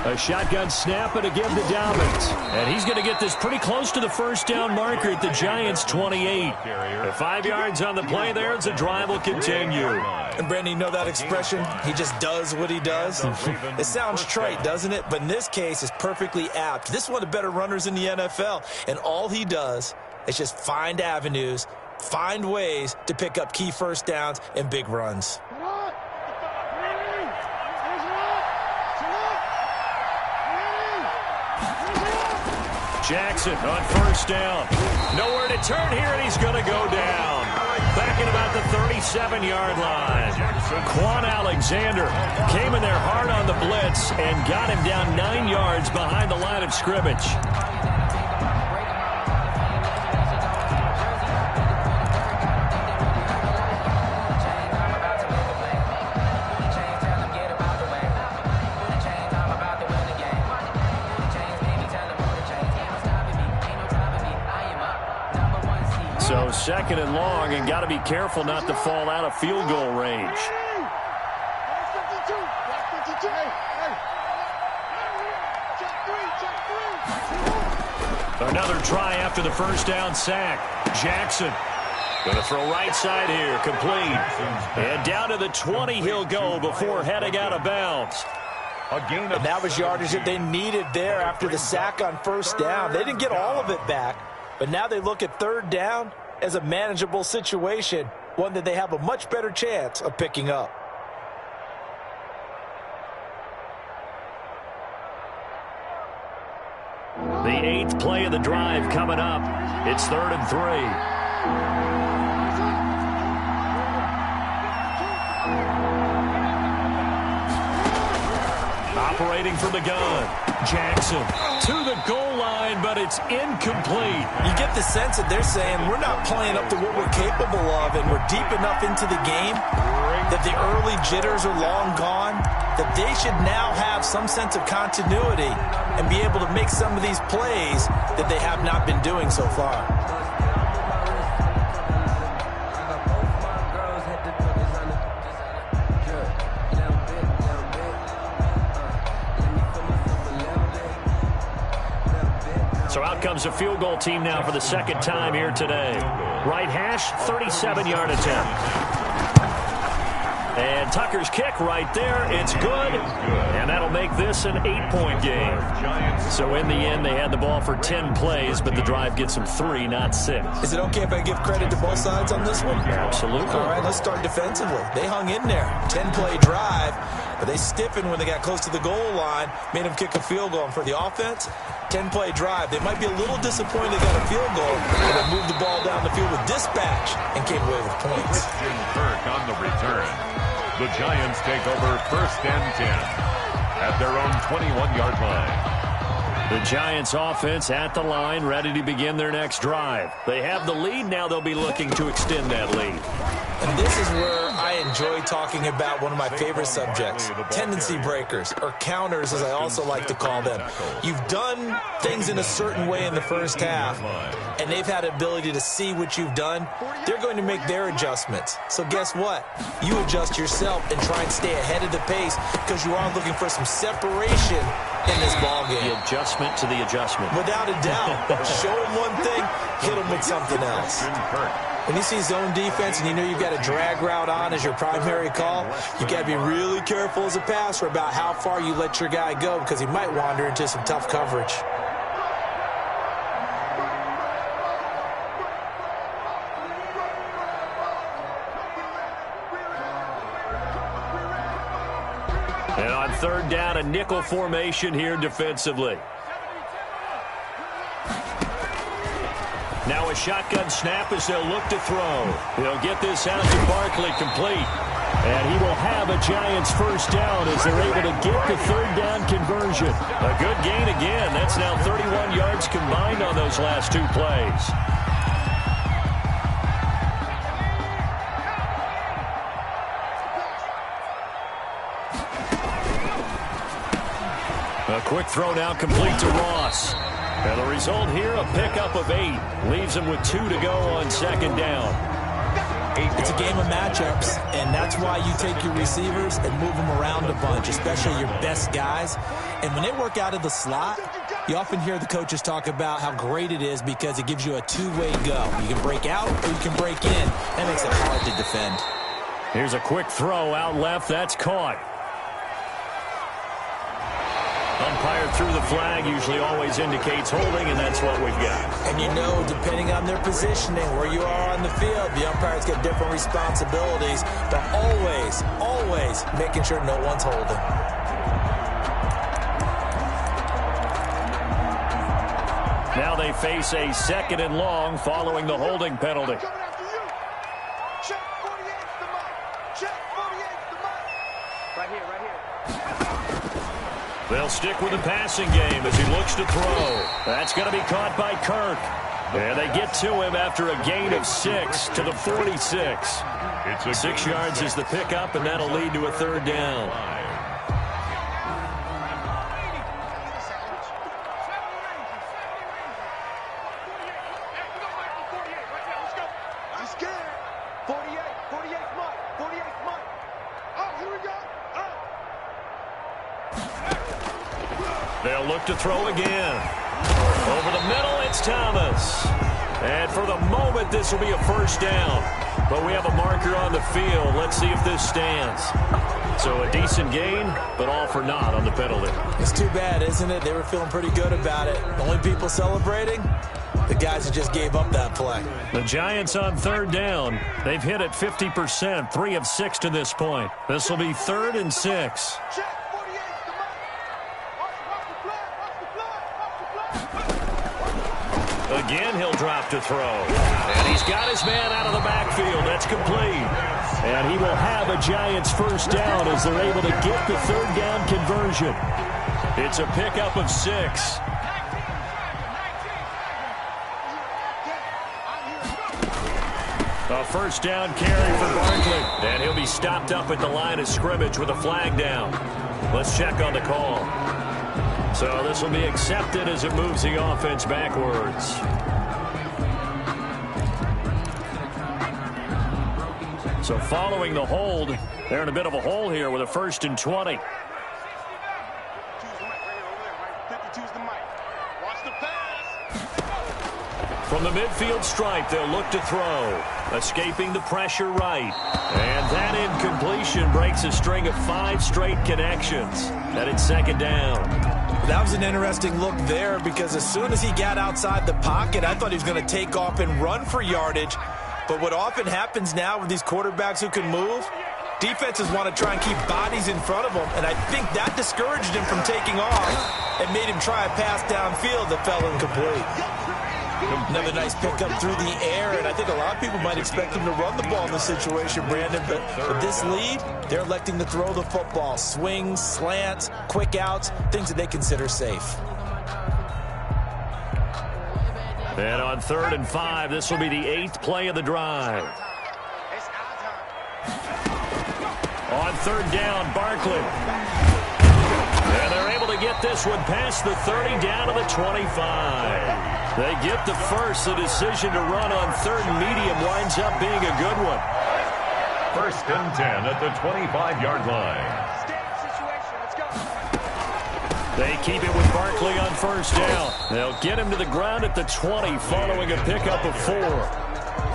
A shotgun snap and again to Dobbins. And he's going to get this pretty close to the first down marker at the Giants' 28. 5 yards on the play there as the drive will continue. And, Brandon, you know that expression? He just does what he does? It sounds trite, doesn't it? But in this case, it's perfectly apt. This is one of the better runners in the NFL. And all he does is just find avenues, find ways to pick up key first downs and big runs. Jackson on first down. Nowhere to turn here, and he's going to go down. Back at about the 37-yard line. Quan Alexander came in there hard on the blitz and got him down 9 yards behind the line of scrimmage. So 2nd and long, and got to be careful not to fall out of field goal range. Another try after the first down sack. Jackson going to throw right side here, complete. And down to the 20 he'll go before heading out of bounds. And that was yardage that they needed there after the sack on first down. They didn't get all of it back, but now they look at 3rd down as a manageable situation, one that they have a much better chance of picking up. The 8th play of the drive coming up. It's 3rd and 3. Operating from the gun. Jackson to the goal line, but it's incomplete. You get the sense that they're saying we're not playing up to what we're capable of, and we're deep enough into the game that the early jitters are long gone, that they should now have some sense of continuity and be able to make some of these plays that they have not been doing so far. So out comes a field goal team now for the 2nd time here today. Right hash, 37-yard attempt. And Tucker's kick right there. It's good. And that'll make this an 8-point game. So in the end, they had the ball for 10 plays, but the drive gets them 3, not 6. Is it okay if I give credit to both sides on this one? Absolutely. All right, let's start defensively. They hung in there. 10-play drive, but they stiffened when they got close to the goal line, made them kick a field goal. And for the offense, 10-play drive. They might be a little disappointed they got a field goal, but they moved the ball down the field with dispatch and came away with points. Christian Kirk on the return. The Giants take over 1st and 10 at their own 21-yard line. The Giants offense at the line, ready to begin their next drive. They have the lead. Now they'll be looking to extend that lead. And this is where I enjoy talking about one of my favorite subjects, tendency breakers, or counters as I also like to call them. You've done things in a certain way in the first half, and they've had the ability to see what you've done. They're going to make their adjustments. So guess what? You adjust yourself and try and stay ahead of the pace because you are looking for some separation in this ballgame. The adjustment to the adjustment. Without a doubt. Show them one thing, hit them with something else. When you see zone defense and you know you've got a drag route on as your primary call, you got to be really careful as a passer about how far you let your guy go because he might wander into some tough coverage. And on 3rd down, a nickel formation here defensively. Now a shotgun snap as they'll look to throw. They'll get this out to Barkley complete. And he will have a Giants 1st down as they're able to get the 3rd down conversion. A good gain again. That's now 31 yards combined on those last 2 plays. A quick throw now complete to Ross. And the result here, a pickup of 8. Leaves him with 2 to go on 2nd down. It's a game of matchups, and that's why you take your receivers and move them around a bunch, especially your best guys. And when they work out of the slot, you often hear the coaches talk about how great it is because it gives you a two-way go. You can break out or you can break in. That makes it hard to defend. Here's a quick throw out left. That's caught. Umpire through the flag usually always indicates holding, and that's what we've got. And you know, depending on their positioning, where you are on the field, the umpires get different responsibilities, but always making sure no one's holding. Now they face a 2nd and long following the holding penalty. They'll stick with the passing game as he looks to throw. That's going to be caught by Kirk. And they get to him after a gain of 6 to the 46. 6 yards is the pickup, and that'll lead to a 3rd down. They'll look to throw again. Over the middle, it's Thomas. And for the moment, this will be a 1st down. But we have a marker on the field. Let's see if this stands. So a decent gain, but all for naught on the penalty. It's too bad, isn't it? They were feeling pretty good about it. The only people celebrating, the guys who just gave up that play. The Giants on 3rd down. They've hit it 50%, 3 of 6 to this point. This will be 3rd and 6. Again, he'll drop to throw. And he's got his man out of the backfield. That's complete. And he will have a Giants 1st down as they're able to get the 3rd down conversion. It's a pickup of 6. A 1st down carry for Barkley. And he'll be stopped up at the line of scrimmage with a flag down. Let's check on the call. So this will be accepted as it moves the offense backwards. So following the hold, they're in a bit of a hole here with a 1st and 20. From the midfield stripe, they'll look to throw. escaping the pressure right. And that incompletion breaks a string of 5 straight connections. And it's second down. That was an interesting look there because as soon as he got outside the pocket, I thought he was going to take off and run for yardage. But what often happens now with these quarterbacks who can move, defenses want to try and keep bodies in front of them, and I think that discouraged him from taking off and made him try a pass downfield that fell incomplete. Another nice pickup through the air, and I think a lot of people might expect him to run the ball in this situation, Brandon, but with this lead, they're electing to throw the football. Swings, slants, quick outs, things that they consider safe. And on 3rd and 5, this will be the 8th play of the drive. On 3rd down, Barkley. And they're able to get this one past the 30 down to the 25. They get the first. The decision to run on 3rd and medium winds up being a good one. 1st and 10 at the 25-yard line. They keep it with Barkley on 1st down. They'll get him to the ground at the 20 following a pickup of 4.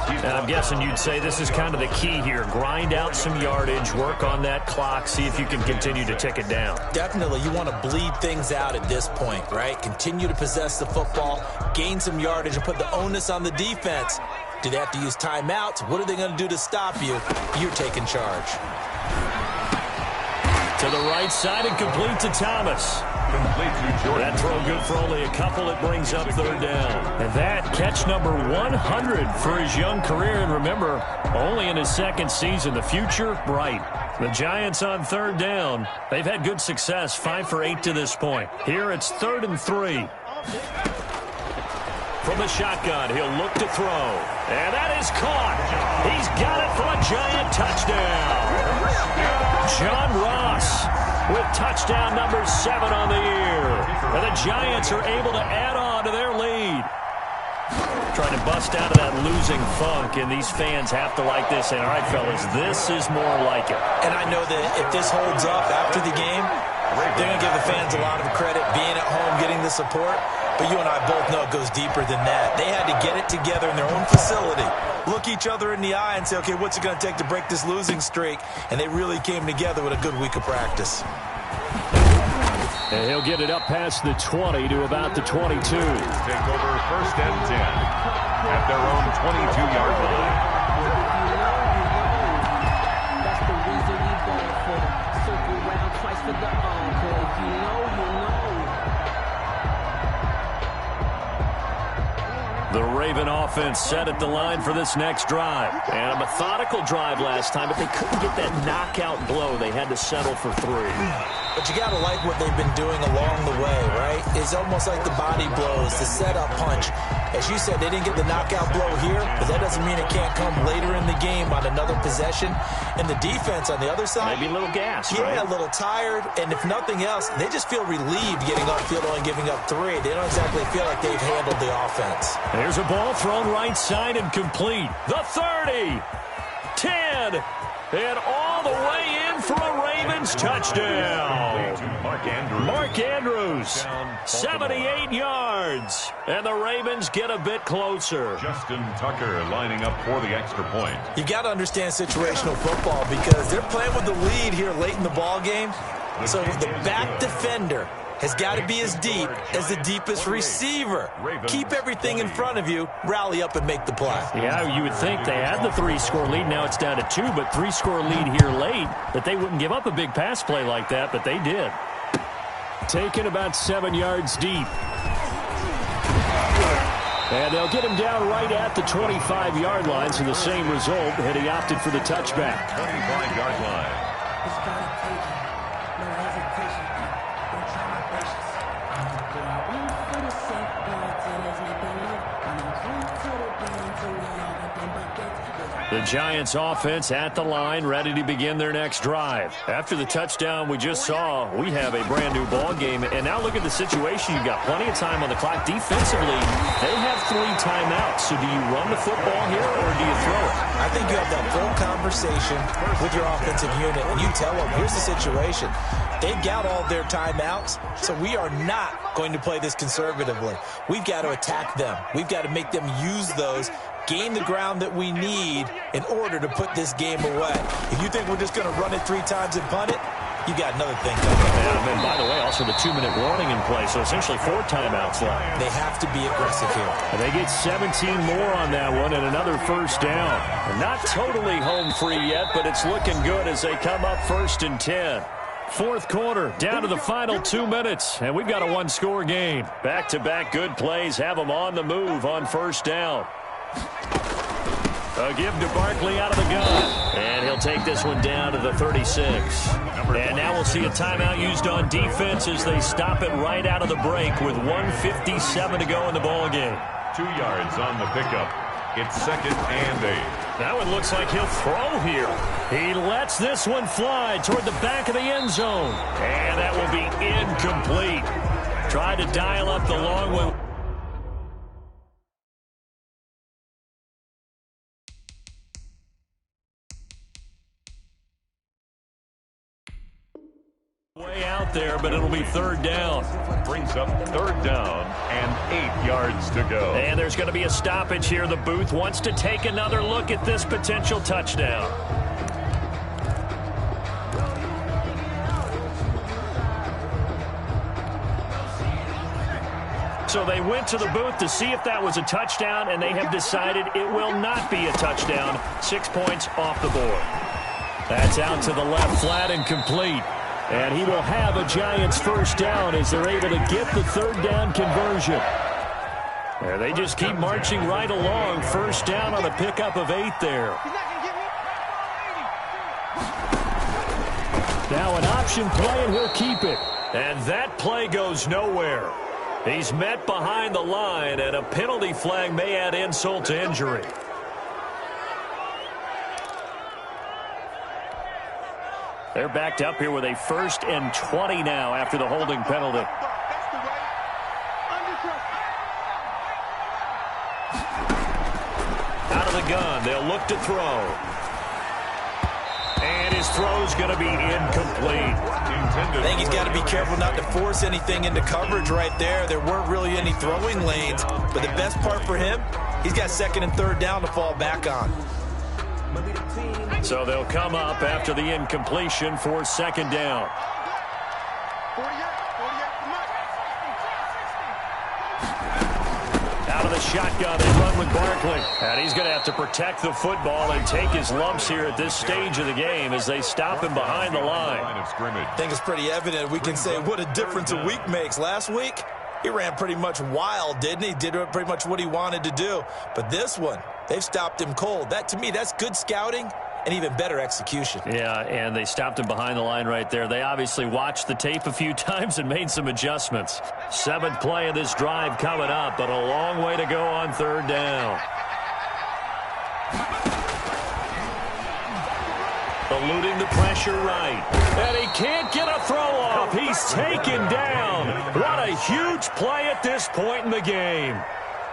And I'm guessing you'd say this is kind of the key here. Grind out some yardage, work on that clock, see if you can continue to tick it down. Definitely. You want to bleed things out at this point, right? Continue to possess the football, gain some yardage, and put the onus on the defense. Do they have to use timeouts? What are they going to do to stop you? You're taking charge. To the right side and complete to Thomas. That throw good for only a couple. It brings up 3rd down. And that catch number 100 for his young career. And remember, only in his 2nd season. The future, bright. The Giants on 3rd down. They've had good success, 5 for 8 to this point. Here it's 3rd and 3. From the shotgun, he'll look to throw. And that is caught. He's got it for a Giant touchdown. John Ross with touchdown number 7 on the year. And the Giants are able to add on to their lead. Trying to bust out of that losing funk, and these fans have to like this. And all right, fellas, this is more like it. And I know that if this holds up after the game, they're going to give the fans a lot of credit being at home, getting the support. But you and I both know it goes deeper than that. They had to get it together in their own facility, look each other in the eye and say, okay, what's it going to take to break this losing streak? And they really came together with a good week of practice. And he'll get it up past the 20 to about the 22. Take over 1st and 10 at their own 22-yard line. That's the reason we go for the circle round twice for the encore. If you know, you know. The Raven offense set at the line for this next drive. And a methodical drive last time, but they couldn't get that knockout blow. They had to settle for 3. But you got to like what they've been doing along the way, right? It's almost like the body blows, the setup punch. As you said, they didn't get the knockout blow here, but that doesn't mean it can't come later in the game on another possession. And the defense on the other side, maybe a little gas, yeah, right? A little tired. And if nothing else, they just feel relieved getting upfield, only giving up 3. They don't exactly feel like they've handled the offense. There's a ball thrown right side and complete. The 30, 10, and all the way in for a Ravens touchdown. Mark Andrews, 78 yards. And the Ravens get a bit closer. Justin Tucker lining up for the extra point. You got to understand situational football because they're playing with the lead here late in the ball game. So the back defender has got to be as deep as the deepest receiver. Keep everything in front of you, rally up and make the play. Yeah, you would think they had the 3-score lead. Now it's down to 2, but 3-score lead here late, that they wouldn't give up a big pass play like that, but they did. Taken about 7 yards deep. And they'll get him down right at the 25-yard line, so the same result, had he opted for the touchback. 25-yard line. The Giants offense at the line, ready to begin their next drive. After the touchdown we just saw, we have a brand new ball game. And now look at the situation. You've got plenty of time on the clock. Defensively, they have 3 timeouts. So do you run the football here or do you throw it? I think you have that full conversation with your offensive unit, and you tell them, here's the situation. They've got all their timeouts, so we are not going to play this conservatively. We've got to attack them. We've got to make them use those gain the ground that we need in order to put this game away. If you think we're just going to run it 3 times and punt it, you got another thing coming. Yeah, and by the way, also the 2-minute warning in play, so essentially 4 timeouts left. They have to be aggressive here. And they get 17 more on that one and another first down. And not totally home free yet, but it's looking good as they come up 1st and 10. Fourth quarter, down to the final 2 minutes, and we've got a 1-score game. Back-to-back good plays have them on the move on first down. A give to Barkley out of the gun, and he'll take this one down to the 36. And now we'll see a timeout used on defense as they stop it right out of the break with 1:57 to go in the ballgame. 2 yards on the pickup. It's 2nd and 8. Now it looks like he'll throw here. He lets this one fly toward the back of the end zone. And that will be incomplete. Tried to dial up the long one. Way out there, but it'll be 3rd down. Brings up 3rd down and 8 yards to go. And there's going to be a stoppage here. The booth wants to take another look at this potential touchdown. So they went to the booth to see if that was a touchdown, and they have decided it will not be a touchdown. 6 points off the board. That's out to the left, flat and complete. And he will have a Giants first down as they're able to get the 3rd down conversion. There, they just keep marching right along. First down on a pickup of 8 there. Now an option play, and he'll keep it. And that play goes nowhere. He's met behind the line, and a penalty flag may add insult to injury. They're backed up here with a 1st and 20 now after the holding penalty. Out of the gun, they'll look to throw. And his throw's going to be incomplete. I think he's got to be careful not to force anything into coverage right there. There weren't really any throwing lanes, but the best part for him, he's got 2nd and 3rd down to fall back on. So they'll come up after the incompletion for 2nd down. Out of the shotgun, they run with Barkley. And he's going to have to protect the football and take his lumps here at this stage of the game as they stop him behind the line. I think it's pretty evident. We can say what a difference a week makes. Last week, he ran pretty much wild, didn't he? Did pretty much what he wanted to do. But this one, they've stopped him cold. That, to me, that's good scouting and even better execution. Yeah, and they stopped him behind the line right there. They obviously watched the tape a few times and made some adjustments. 7th play of this drive coming up, but a long way to go on 3rd down. Eluding the pressure right. And he can't get a throw off. He's taken down. What a huge play at this point in the game.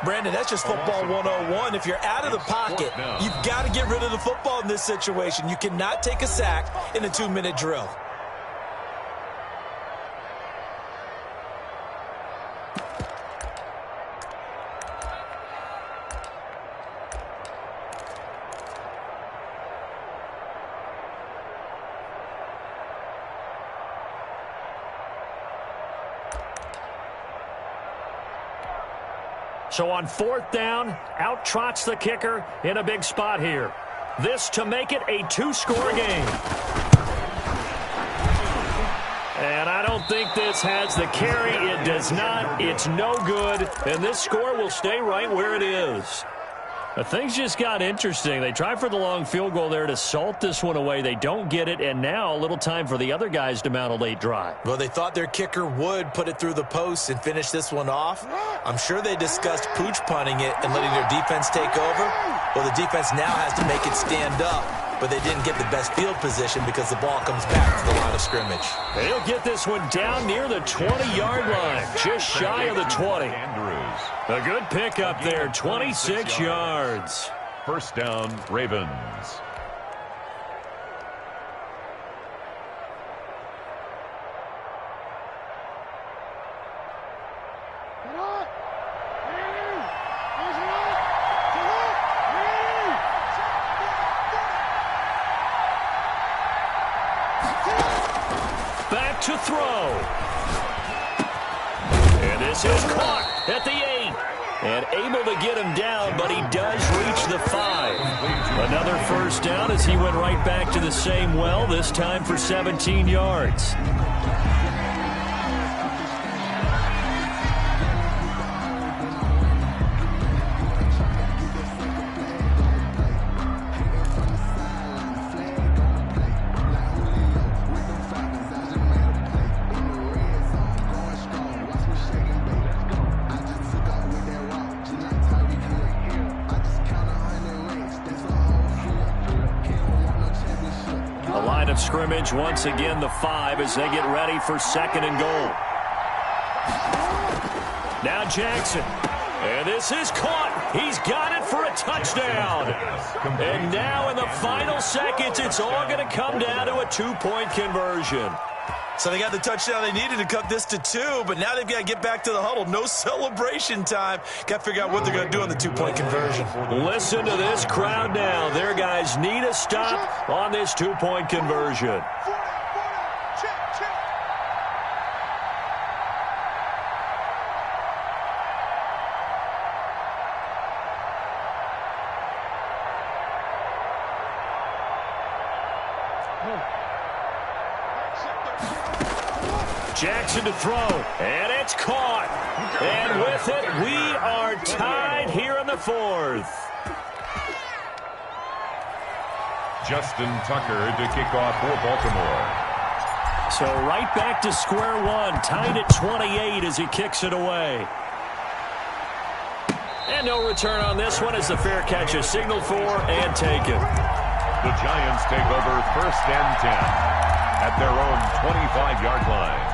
Brandon, that's just football 101. If you're out of the pocket, you've got to get rid of the football in this situation. You cannot take a sack in a 2-minute drill. So on 4th down, out trots the kicker in a big spot here. This to make it a 2-score game. And I don't think this has the carry. It does not. It's no good. And this score will stay right where it is. But things just got interesting. They tried for the long field goal there to salt this one away. They don't get it, and now a little time for the other guys to mount a late drive. Well, they thought their kicker would put it through the post and finish this one off. I'm sure they discussed pooch punting it and letting their defense take over. Well, the defense now has to make it stand up, but they didn't get the best field position because the ball comes back to the line of scrimmage. They'll get this one down near the 20-yard line, just shy of the 20. A good pickup there, 26 yards. First down, Ravens. to throw. And this is caught at the 8. And able to get him down, but he does reach the 5. Another first down as he went right back to the same well, this time for 17 yards. Scrimmage once again, the 5 as they get ready for 2nd and goal. Now Jackson, and this is caught. He's got it for a touchdown. And now in the final seconds, it's all going to come down to a 2-point conversion. So they got the touchdown they needed to cut this to 2, but now they've got to get back to the huddle. No celebration time. Got to figure out what they're going to do on the 2-point conversion. Listen to this crowd now. Their guys need a stop on this 2-point conversion. Jackson to throw, and it's caught. And with it, we are tied here in the 4th. Justin Tucker to kick off for Baltimore. So right back to square one, tied at 28 as he kicks it away. And no return on this one as the fair catch is signaled for and taken. The Giants take over 1st and 10 at their own 25-yard line.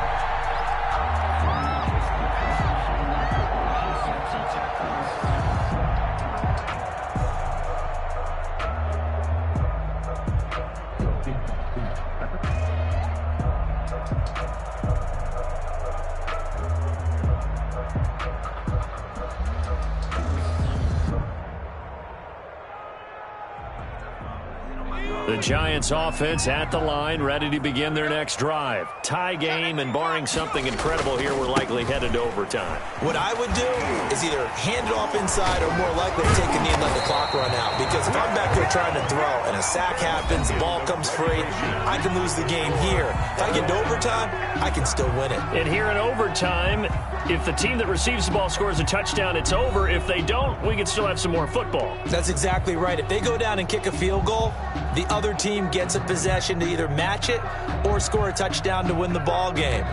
The Giants offense at the line, ready to begin their next drive. Tie game, and barring something incredible here, we're likely headed to overtime. What I would do is either hand it off inside or more likely to take a knee and let the clock run out. Because if I'm back there trying to throw and a sack happens, the ball comes free, I can lose the game here. If I get to overtime, I can still win it. And here in overtime, if the team that receives the ball scores a touchdown, it's over. If they don't, we can still have some more football. That's exactly right. If they go down and kick a field goal, the other team gets a possession to either match it or score a touchdown to win the ball game.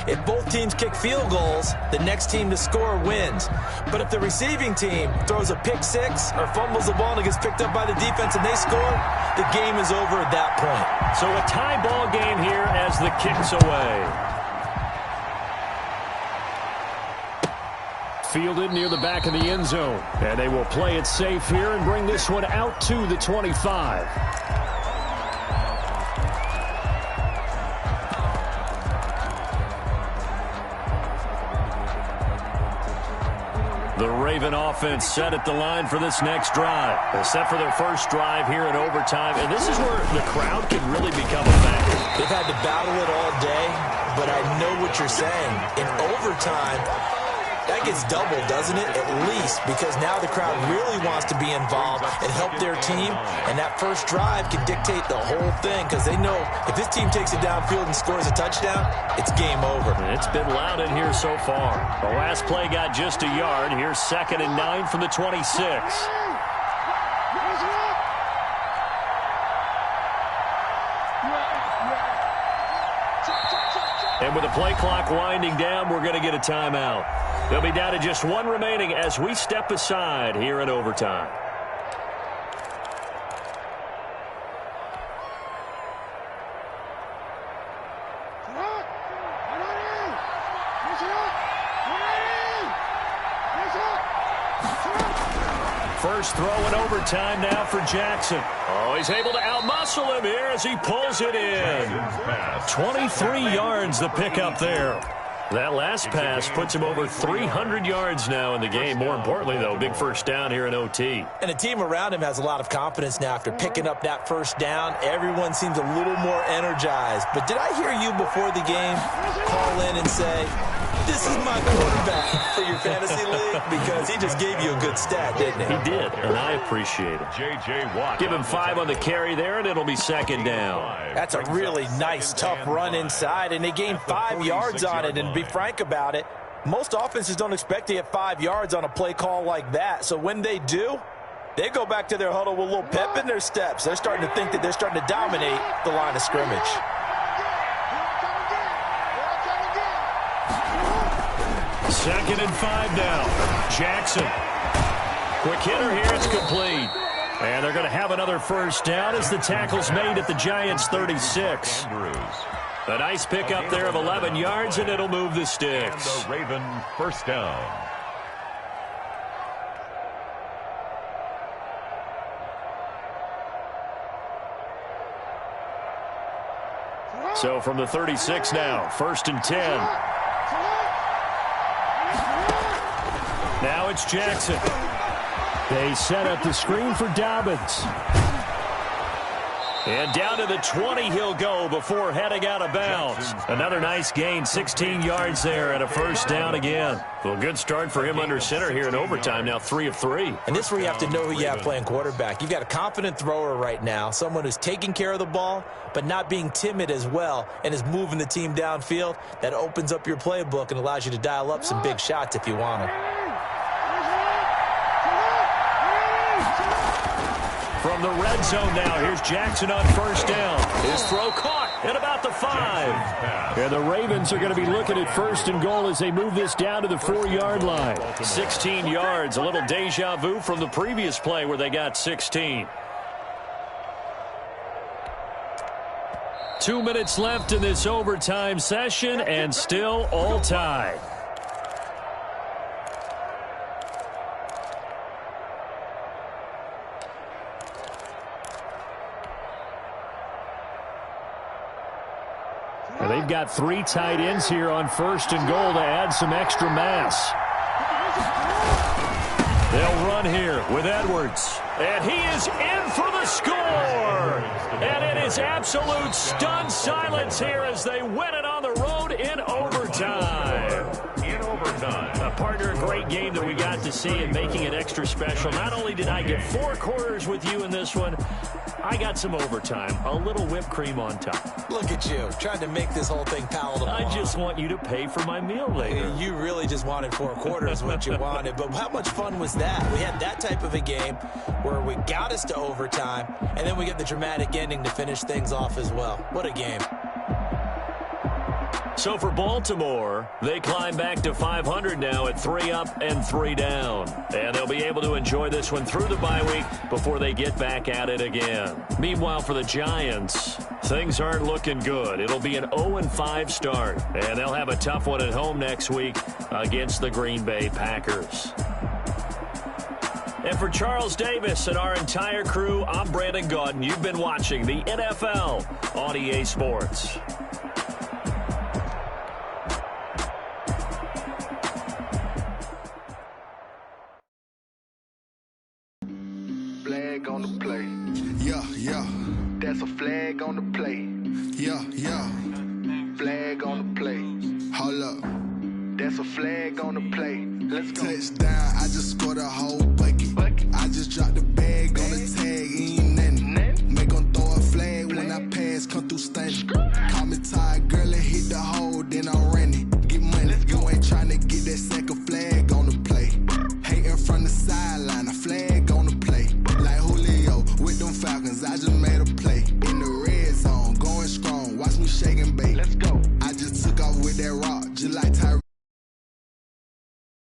If both teams kick field goals, the next team to score wins. But if the receiving team throws a pick six or fumbles the ball and it gets picked up by the defense and they score, the game is over at that point. So a tie ball game here as the kick's away. Fielded near the back of the end zone. And they will play it safe here and bring this one out to the 25. The Raven offense set at the line for this next drive. Set for their first drive here in overtime. And this is where the crowd can really become a factor. They've had to battle it all day, but I know what you're saying. In overtime, that gets doubled, doesn't it? At least, because now the crowd really wants to be involved and help their team, and that first drive can dictate the whole thing because they know if this team takes it downfield and scores a touchdown, it's game over. And it's been loud in here so far. The last play got just a yard. Here's 2nd and 9 from the 26. And with the play clock winding down, we're going to get a timeout. They'll be down to just one remaining as we step aside here in overtime. First throw in overtime now for Jackson. Oh, he's able to outmuscle him here as he pulls it in. 23 yards the pickup there. That last pass puts him over 300 yards now in the game. More importantly, though, big first down here in OT. And the team around him has a lot of confidence now after picking up that first down. Everyone seems a little more energized. But did I hear you before the game call in and say, this is my quarterback for your fantasy league? Because he just gave you a good stat, didn't he? He did, and I appreciate it. J.J. Watt. Give him 5 on the carry there, and it'll be second down. That's a really nice, tough run inside, and they gained 5 yards on it. And to be frank about it, most offenses don't expect to get 5 yards on a play call like that. So when they do, they go back to their huddle with a little pep in their steps. They're starting to think that they're starting to dominate the line of scrimmage. Second and 5 now. Jackson. Quick hitter here. It's complete. And they're going to have another first down as the tackle's made at the Giants' 36. Andrews. A nice pickup there of 11 yards, and it'll move the sticks. And the Raven first down. So from the 36 now, 1st and 10. Now it's Jackson. They set up the screen for Dobbins. And down to the 20 he'll go before heading out of bounds. Another nice gain, 16 yards there, and a first down again. Well, good start for him under center here in overtime, now 3 of 3. And this is where you have to know who you have playing quarterback. You've got a confident thrower right now, someone who's taking care of the ball, but not being timid as well, and is moving the team downfield. That opens up your playbook and allows you to dial up some big shots if you want them. From the red zone now, here's Jackson on first down. His throw caught at about the 5. And the Ravens are going to be looking at 1st and goal as they move this down to the 4-yard line. 16 yards, a little deja vu from the previous play where they got 16. 2 minutes left in this overtime session, and still all tied. And they've got 3 tight ends here on 1st and goal to add some extra mass. They'll run here with Edwards. And he is in for the score. And it is absolute stunned silence here as they win it on the road in overtime. A partner, a great game that we got to see and making it extra special. Not only did I get 4 quarters with you in this one, I got some overtime, a little whipped cream on top. Look at you, trying to make this whole thing palatable. I just want you to pay for my meal later. You really just wanted 4 quarters, what you wanted. But how much fun was that? We had that type of a game where we got us to overtime, and then we get the dramatic ending to finish things off as well. What a game. So for Baltimore, they climb back to 500 now at 3 up and 3 down. And they'll be able to enjoy this one through the bye week before they get back at it again. Meanwhile, for the Giants, things aren't looking good. It'll be an 0-5 start. And they'll have a tough one at home next week against the Green Bay Packers. And for Charles Davis and our entire crew, I'm Brandon Gaudin. You've been watching the NFL on EA Sports. Flag on the play. Yeah, yeah. That's a flag on the play. Yeah, yeah. Flag on the play. Hold up. That's a flag on the play. Let's go. Touchdown, I just scored a whole bucket. I just dropped the bag on the tag, ain't nothing. Make them throw a flag when I pass, come through stunning. Call me tired.